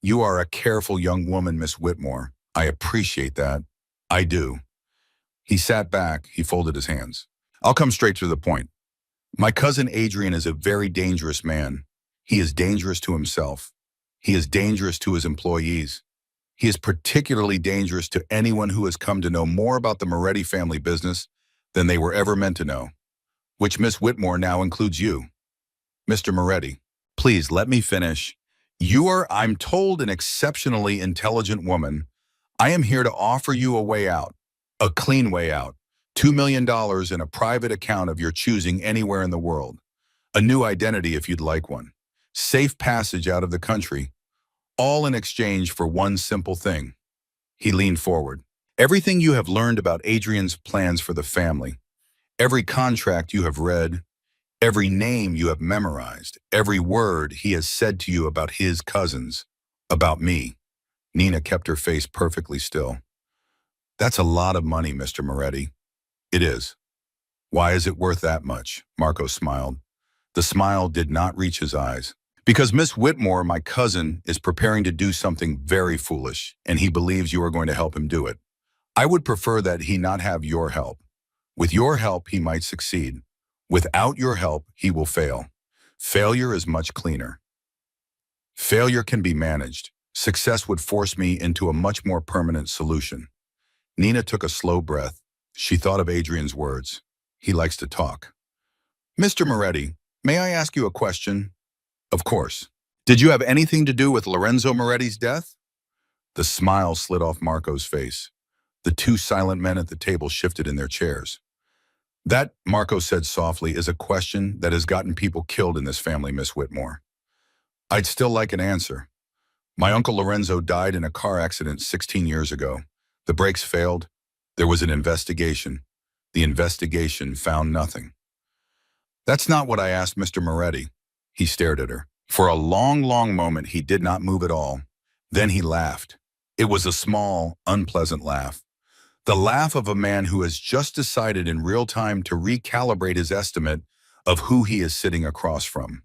You are a careful young woman, Miss Whitmore. I appreciate that. I do. He sat back. He folded his hands. I'll come straight to the point. My cousin Adrian is a very dangerous man. He is dangerous to himself. He is dangerous to his employees. He is particularly dangerous to anyone who has come to know more about the Moretti family business than they were ever meant to know, which Miss Whitmore now includes you. Mr. Moretti, please let me finish. You are, I'm told, an exceptionally intelligent woman. I am here to offer you a way out, a clean way out, $2 million in a private account of your choosing anywhere in the world, a new identity if you'd like one, safe passage out of the country, all in exchange for one simple thing. He leaned forward. Everything you have learned about Adrian's plans for the family, every contract you have read, every name you have memorized, every word he has said to you about his cousins, about me. Nina kept her face perfectly still. That's a lot of money, Mr. Moretti. It is. Why is it worth that much? Marco smiled. The smile did not reach his eyes. Because Miss Whitmore, my cousin, is preparing to do something very foolish, and he believes you are going to help him do it. I would prefer that he not have your help. With your help, he might succeed. Without your help, he will fail. Failure is much cleaner. Failure can be managed. Success would force me into a much more permanent solution. Nina took a slow breath. She thought of Adrian's words. He likes to talk. Mr. Moretti, may I ask you a question? Of course. Did you have anything to do with Lorenzo Moretti's death? The smile slid off Marco's face. The two silent men at the table shifted in their chairs. That, Marco said softly, is a question that has gotten people killed in this family, Miss Whitmore. I'd still like an answer. My uncle Lorenzo died in a car accident 16 years ago. The brakes failed. There was an investigation. The investigation found nothing. That's not what I asked Mr. Moretti. He stared at her. For a long, long moment, he did not move at all. Then he laughed. It was a small, unpleasant laugh. The laugh of a man who has just decided in real time to recalibrate his estimate of who he is sitting across from.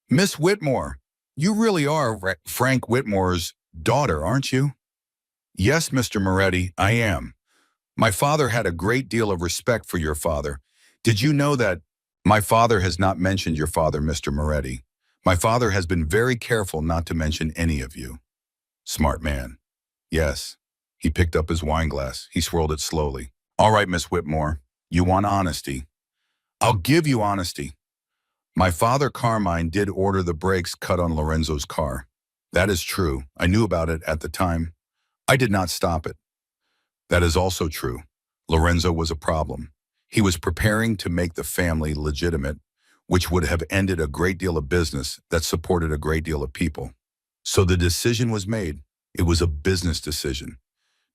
Miss Whitmore, you really are Frank Whitmore's daughter, aren't you? Yes, Mr. Moretti, I am. My father had a great deal of respect for your father. Did you know that? My father has not mentioned your father, Mr. Moretti. My father has been very careful not to mention any of you. Smart man. Yes. He picked up his wine glass. He swirled it slowly. All right, Miss Whitmore. You want honesty. I'll give you honesty. My father, Carmine, did order the brakes cut on Lorenzo's car. That is true. I knew about it at the time. I did not stop it. That is also true. Lorenzo was a problem. He was preparing to make the family legitimate, which would have ended a great deal of business that supported a great deal of people. So the decision was made. It was a business decision.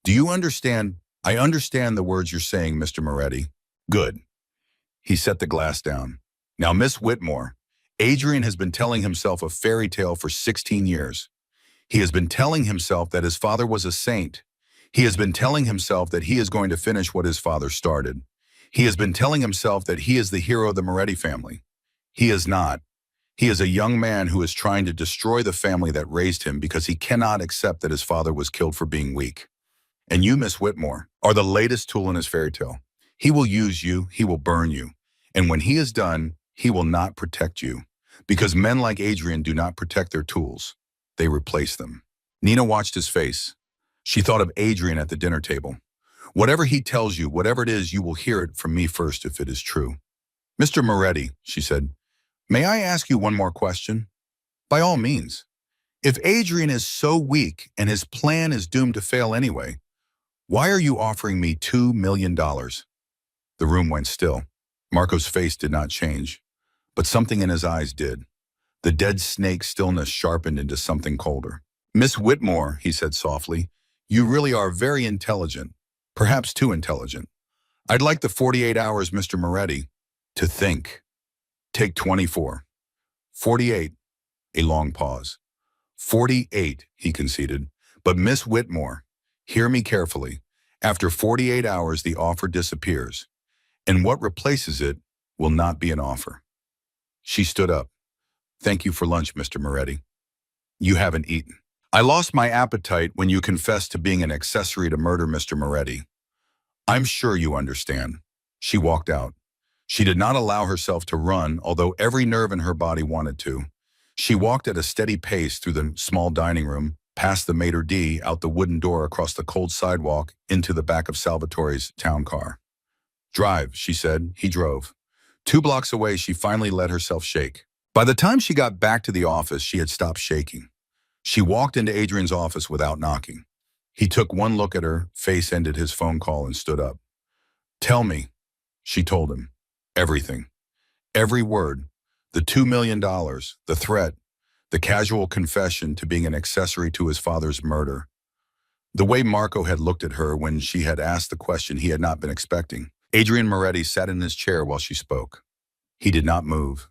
Do you understand? I understand the words you're saying, Mr. Moretti. Good. He set the glass down. Now, Miss Whitmore, Adrian has been telling himself a fairy tale for 16 years. He has been telling himself that his father was a saint. He has been telling himself that he is going to finish what his father started. He has been telling himself that he is the hero of the Moretti family. He is not. He is a young man who is trying to destroy the family that raised him because he cannot accept that his father was killed for being weak. And you, Miss Whitmore, are the latest tool in his fairy tale. He will use you, he will burn you. And when he is done, he will not protect you. Because men like Adrian do not protect their tools. They replace them. Nina watched his face. She thought of Adrian at the dinner table. Whatever he tells you, whatever it is, you will hear it from me first if it is true. Mr. Moretti, she said, may I ask you one more question? By all means. If Adrian is so weak and his plan is doomed to fail anyway, why are you offering me $2 million? The room went still. Marco's face did not change, but something in his eyes did. The dead snake stillness sharpened into something colder. Miss Whitmore, he said softly, you really are very intelligent, perhaps too intelligent. I'd like the 48 hours, Mr. Moretti, to think. Take 24. 48, a long pause. 48, he conceded. But Miss Whitmore, hear me carefully. After 48 hours, the offer disappears, and what replaces it will not be an offer. She stood up. Thank you for lunch, Mr. Moretti. You haven't eaten. I lost my appetite when you confessed to being an accessory to murder, Mr. Moretti. I'm sure you understand. She walked out. She did not allow herself to run, although every nerve in her body wanted to. She walked at a steady pace through the small dining room, past the maitre d', out the wooden door across the cold sidewalk, into the back of Salvatore's town car. Drive, she said. He drove. 2 blocks away, she finally let herself shake. By the time she got back to the office, she had stopped shaking. She walked into Adrian's office without knocking. He took one look at her, face ended his phone call, and stood up. Tell me, she told him. Everything. Every word. The $2 million, the threat, the casual confession to being an accessory to his father's murder. The way Marco had looked at her when she had asked the question he had not been expecting. Adrian Moretti sat in his chair while she spoke. He did not move.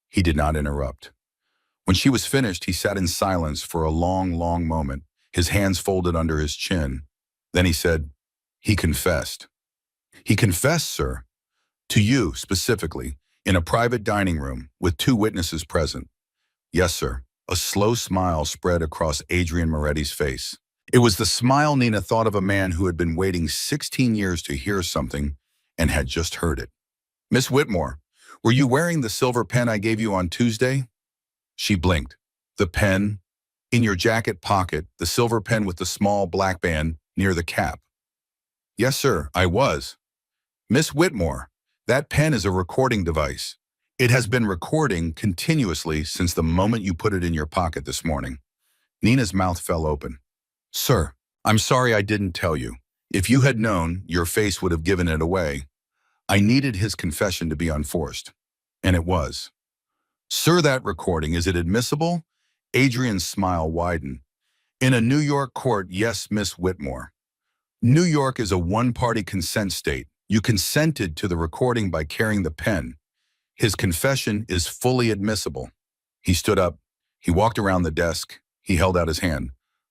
He did not interrupt. When she was finished, he sat in silence for a long, long moment, his hands folded under his chin. Then he said, he confessed. He confessed, sir. To you, specifically, in a private dining room with 2 witnesses present. Yes, sir. A slow smile spread across Adrian Moretti's face. It was the smile Nina thought of a man who had been waiting 16 years to hear something and had just heard it. Miss Whitmore, were you wearing the silver pen I gave you on Tuesday? She blinked. The pen? In your jacket pocket, the silver pen with the small black band near the cap. Yes, sir, I was. Miss Whitmore, that pen is a recording device. It has been recording continuously since the moment you put it in your pocket this morning. Nina's mouth fell open. Sir, I'm sorry I didn't tell you. If you had known, your face would have given it away. I needed his confession to be unforced. And it was. Sir, that recording, is it admissible? Adrian's smile widened. In a New York court, yes, Miss Whitmore. New York is a one-party consent state. You consented to the recording by carrying the pen. His confession is fully admissible. He stood up. He walked around the desk. He held out his hand.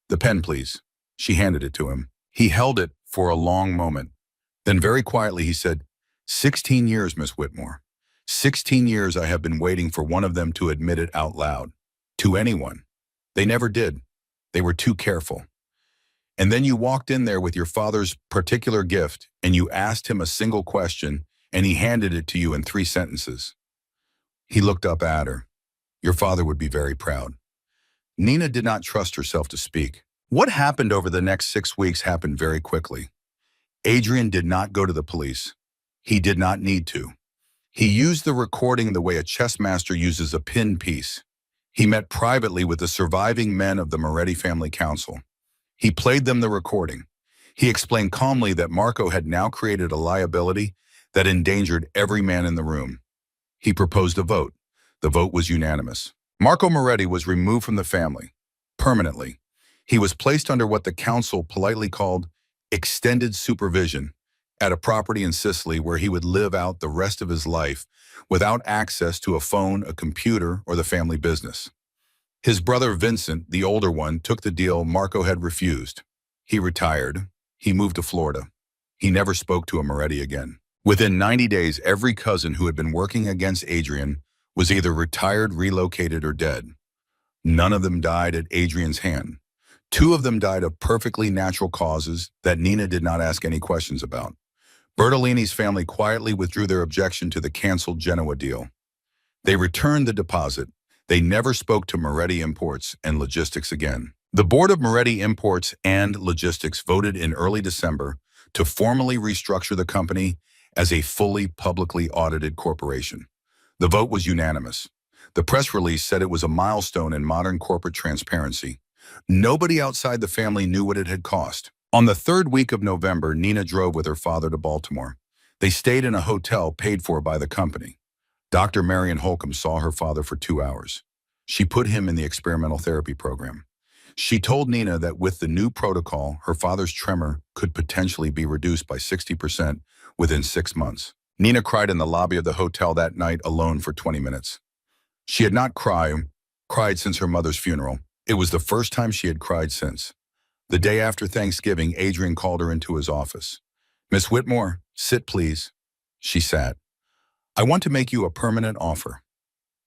The pen, please. She handed it to him. He held it for a long moment. Then very quietly he said, 16 years, Miss Whitmore. 16 years I have been waiting for one of them to admit it out loud. To anyone. They never did. They were too careful. And then you walked in there with your father's particular gift and you asked him a single question and he handed it to you in 3 sentences. He looked up at her. Your father would be very proud. Nina did not trust herself to speak. What happened over the next 6 weeks happened very quickly. Adrian did not go to the police. He did not need to. He used the recording the way a chess master uses a pin piece. He met privately with the surviving men of the Moretti family council. He played them the recording. He explained calmly that Marco had now created a liability that endangered every man in the room. He proposed a vote. The vote was unanimous. Marco Moretti was removed from the family, permanently. He was placed under what the council politely called extended supervision at a property in Sicily where he would live out the rest of his life without access to a phone, a computer, or the family business. His brother Vincent, the older one, took the deal Marco had refused. He retired. He moved to Florida. He never spoke to a Moretti again. Within 90 days, every cousin who had been working against Adrian was either retired, relocated, or dead. None of them died at Adrian's hand. 2 of them died of perfectly natural causes that Nina did not ask any questions about. Bertolini's family quietly withdrew their objection to the canceled Genoa deal. They returned the deposit. They never spoke to Moretti Imports and Logistics again. The board of Moretti Imports and Logistics voted in early December to formally restructure the company as a fully publicly audited corporation. The vote was unanimous. The press release said it was a milestone in modern corporate transparency. Nobody outside the family knew what it had cost. On the 3rd week of November, Nina drove with her father to Baltimore. They stayed in a hotel paid for by the company. Dr. Marion Holcomb saw her father for 2 hours. She put him in the experimental therapy program. She told Nina that with the new protocol, her father's tremor could potentially be reduced by 60% within 6 months. Nina cried in the lobby of the hotel that night alone for 20 minutes. She had not cried since her mother's funeral. It was the first time she had cried since. The day after Thanksgiving, Adrian called her into his office. Miss Whitmore, sit please. She sat. I want to make you a permanent offer.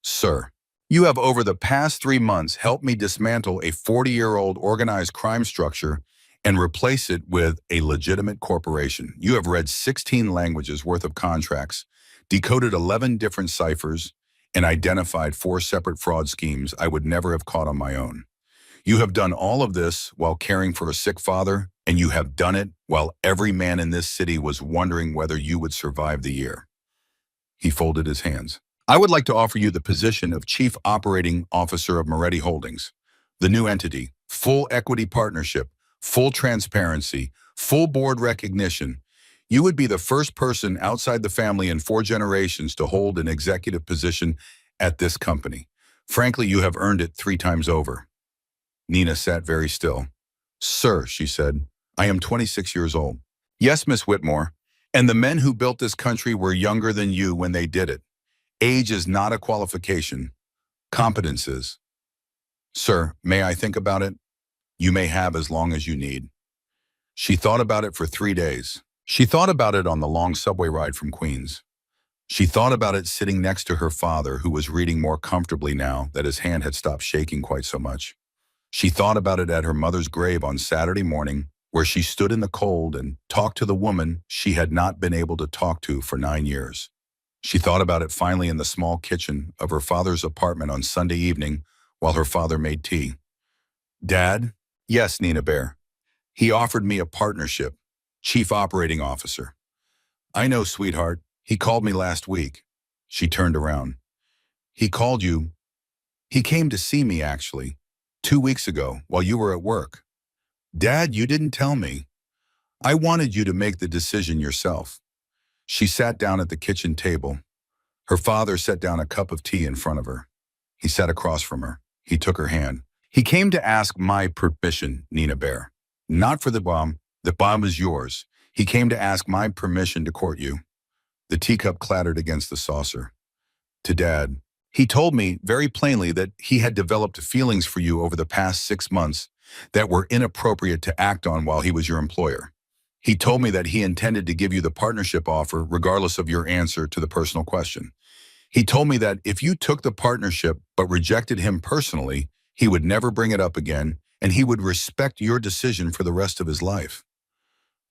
Sir, you have over the past 3 months helped me dismantle a 40-year-old organized crime structure and replace it with a legitimate corporation. You have read 16 languages worth of contracts, decoded 11 different ciphers, and identified 4 separate fraud schemes I would never have caught on my own. You have done all of this while caring for a sick father, and you have done it while every man in this city was wondering whether you would survive the year. He folded his hands. I would like to offer you the position of Chief Operating Officer of Moretti Holdings, the new entity, full equity partnership, full transparency, full board recognition. You would be the first person outside the family in 4 generations to hold an executive position at this company. Frankly, you have earned it 3 times over. Nina sat very still. Sir, she said, I am 26 years old. Yes, Miss Whitmore. And the men who built this country were younger than you when they did it. Age is not a qualification. Competence is. Sir, may I think about it? You may have as long as you need. She thought about it for 3 days. She thought about it on the long subway ride from Queens. She thought about it sitting next to her father, who was reading more comfortably now that his hand had stopped shaking quite so much. She thought about it at her mother's grave on Saturday morning, where she stood in the cold and talked to the woman she had not been able to talk to for 9 years. She thought about it finally in the small kitchen of her father's apartment on Sunday evening while her father made tea. Dad? Yes, Nina Bear. He offered me a partnership, chief operating officer. I know, sweetheart. He called me last week. She turned around. He called you. He came to see me, actually, 2 weeks ago while you were at work. Dad, you didn't tell me. I wanted you to make the decision yourself. She sat down at the kitchen table. Her father set down a cup of tea in front of her. He sat across from her. He took her hand. He came to ask my permission, Nina Bear. Not for the bomb. The bomb is yours. He came to ask my permission to court you. The teacup clattered against the saucer. To Dad. He told me very plainly that he had developed feelings for you over the past 6 months that were inappropriate to act on while he was your employer. He told me that he intended to give you the partnership offer regardless of your answer to the personal question. He told me that if you took the partnership but rejected him personally, he would never bring it up again and he would respect your decision for the rest of his life.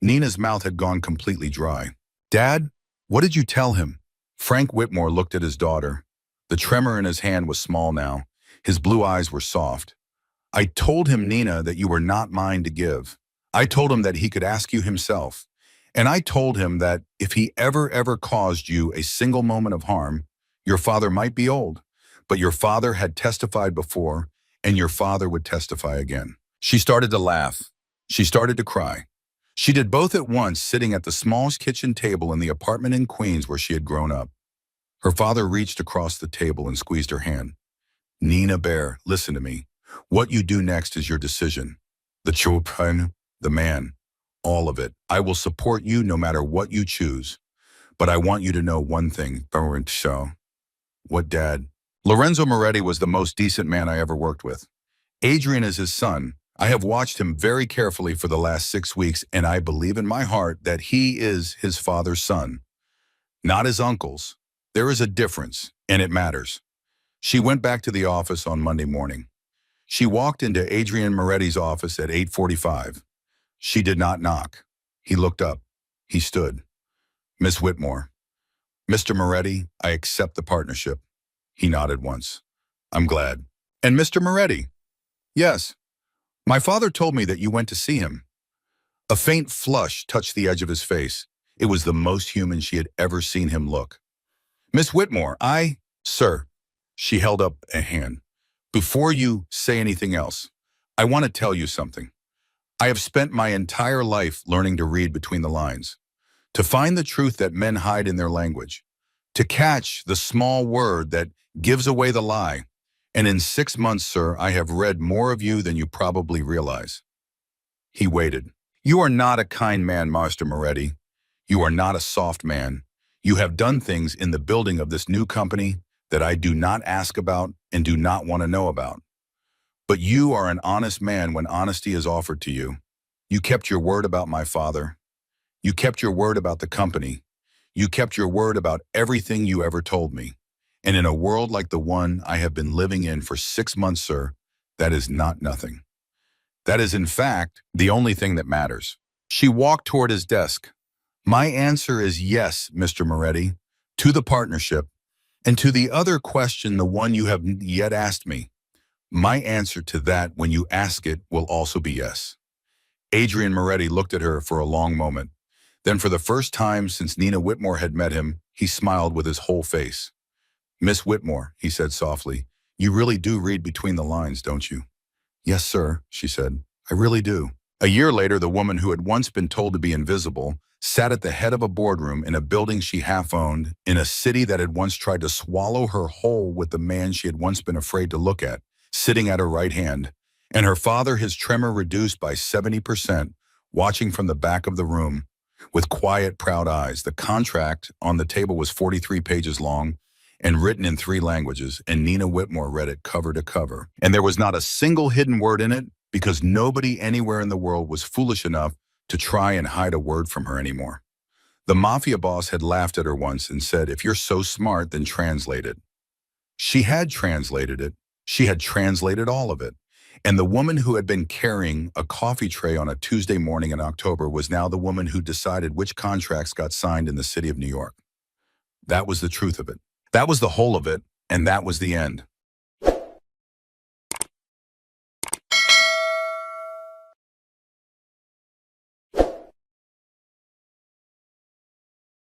Nina's mouth had gone completely dry. Dad, what did you tell him? Frank Whitmore looked at his daughter. The tremor in his hand was small now. His blue eyes were soft. I told him, Nina, that you were not mine to give. I told him that he could ask you himself. And I told him that if he ever caused you a single moment of harm, your father might be old, but your father had testified before, and your father would testify again. She started to laugh. She started to cry. She did both at once, sitting at the smallest kitchen table in the apartment in Queens where she had grown up. Her father reached across the table and squeezed her hand. Nina Bear, listen to me. What you do next is your decision. The children, the man, all of it. I will support you no matter what you choose. But I want you to know one thing, Show. What, Dad? Lorenzo Moretti was the most decent man I ever worked with. Adrian is his son. I have watched him very carefully for the last 6 weeks, and I believe in my heart that he is his father's son, not his uncle's. There is a difference, and it matters. She went back to the office on Monday morning. She walked into Adrian Moretti's office at 8:45. She did not knock. He looked up. He stood. Miss Whitmore. Mr. Moretti, I accept the partnership. He nodded once. I'm glad. And Mr. Moretti? Yes. My father told me that you went to see him. A faint flush touched the edge of his face. It was the most human she had ever seen him look. Miss Whitmore, Sir. She held up a hand. Before you say anything else, I want to tell you something. I have spent my entire life learning to read between the lines, to find the truth that men hide in their language, to catch the small word that gives away the lie. And in 6 months, sir, I have read more of you than you probably realize. He waited. You are not a kind man, Master Moretti. You are not a soft man. You have done things in the building of this new company that I do not ask about and do not want to know about. But you are an honest man when honesty is offered to you. You kept your word about my father. You kept your word about the company. You kept your word about everything you ever told me. And in a world like the one I have been living in for 6 months, sir, that is not nothing. That is, in fact, the only thing that matters. She walked toward his desk. My answer is yes, Mr. Moretti, to the partnership, and to the other question, the one you have yet asked me. My answer to that, when you ask it, will also be yes. Adrian Moretti looked at her for a long moment. Then, for the first time since Nina Whitmore had met him, he smiled with his whole face. Miss Whitmore, he said softly, you really do read between the lines, don't you? Yes, sir, she said. I really do. A year later, the woman who had once been told to be invisible sat at the head of a boardroom in a building she half-owned, in a city that had once tried to swallow her whole with the man she had once been afraid to look at, sitting at her right hand, and her father, his tremor reduced by 70%, watching from the back of the room, with quiet, proud eyes. The contract on the table was 43 pages long and written in 3 languages, and Nina Whitmore read it cover to cover. And there was not a single hidden word in it, because nobody anywhere in the world was foolish enough to try and hide a word from her anymore. The mafia boss had laughed at her once and said, if you're so smart, then translate it. She had translated it. She had translated all of it. And the woman who had been carrying a coffee tray on a Tuesday morning in October was now the woman who decided which contracts got signed in the city of New York. That was the truth of it. That was the whole of it, and that was the end.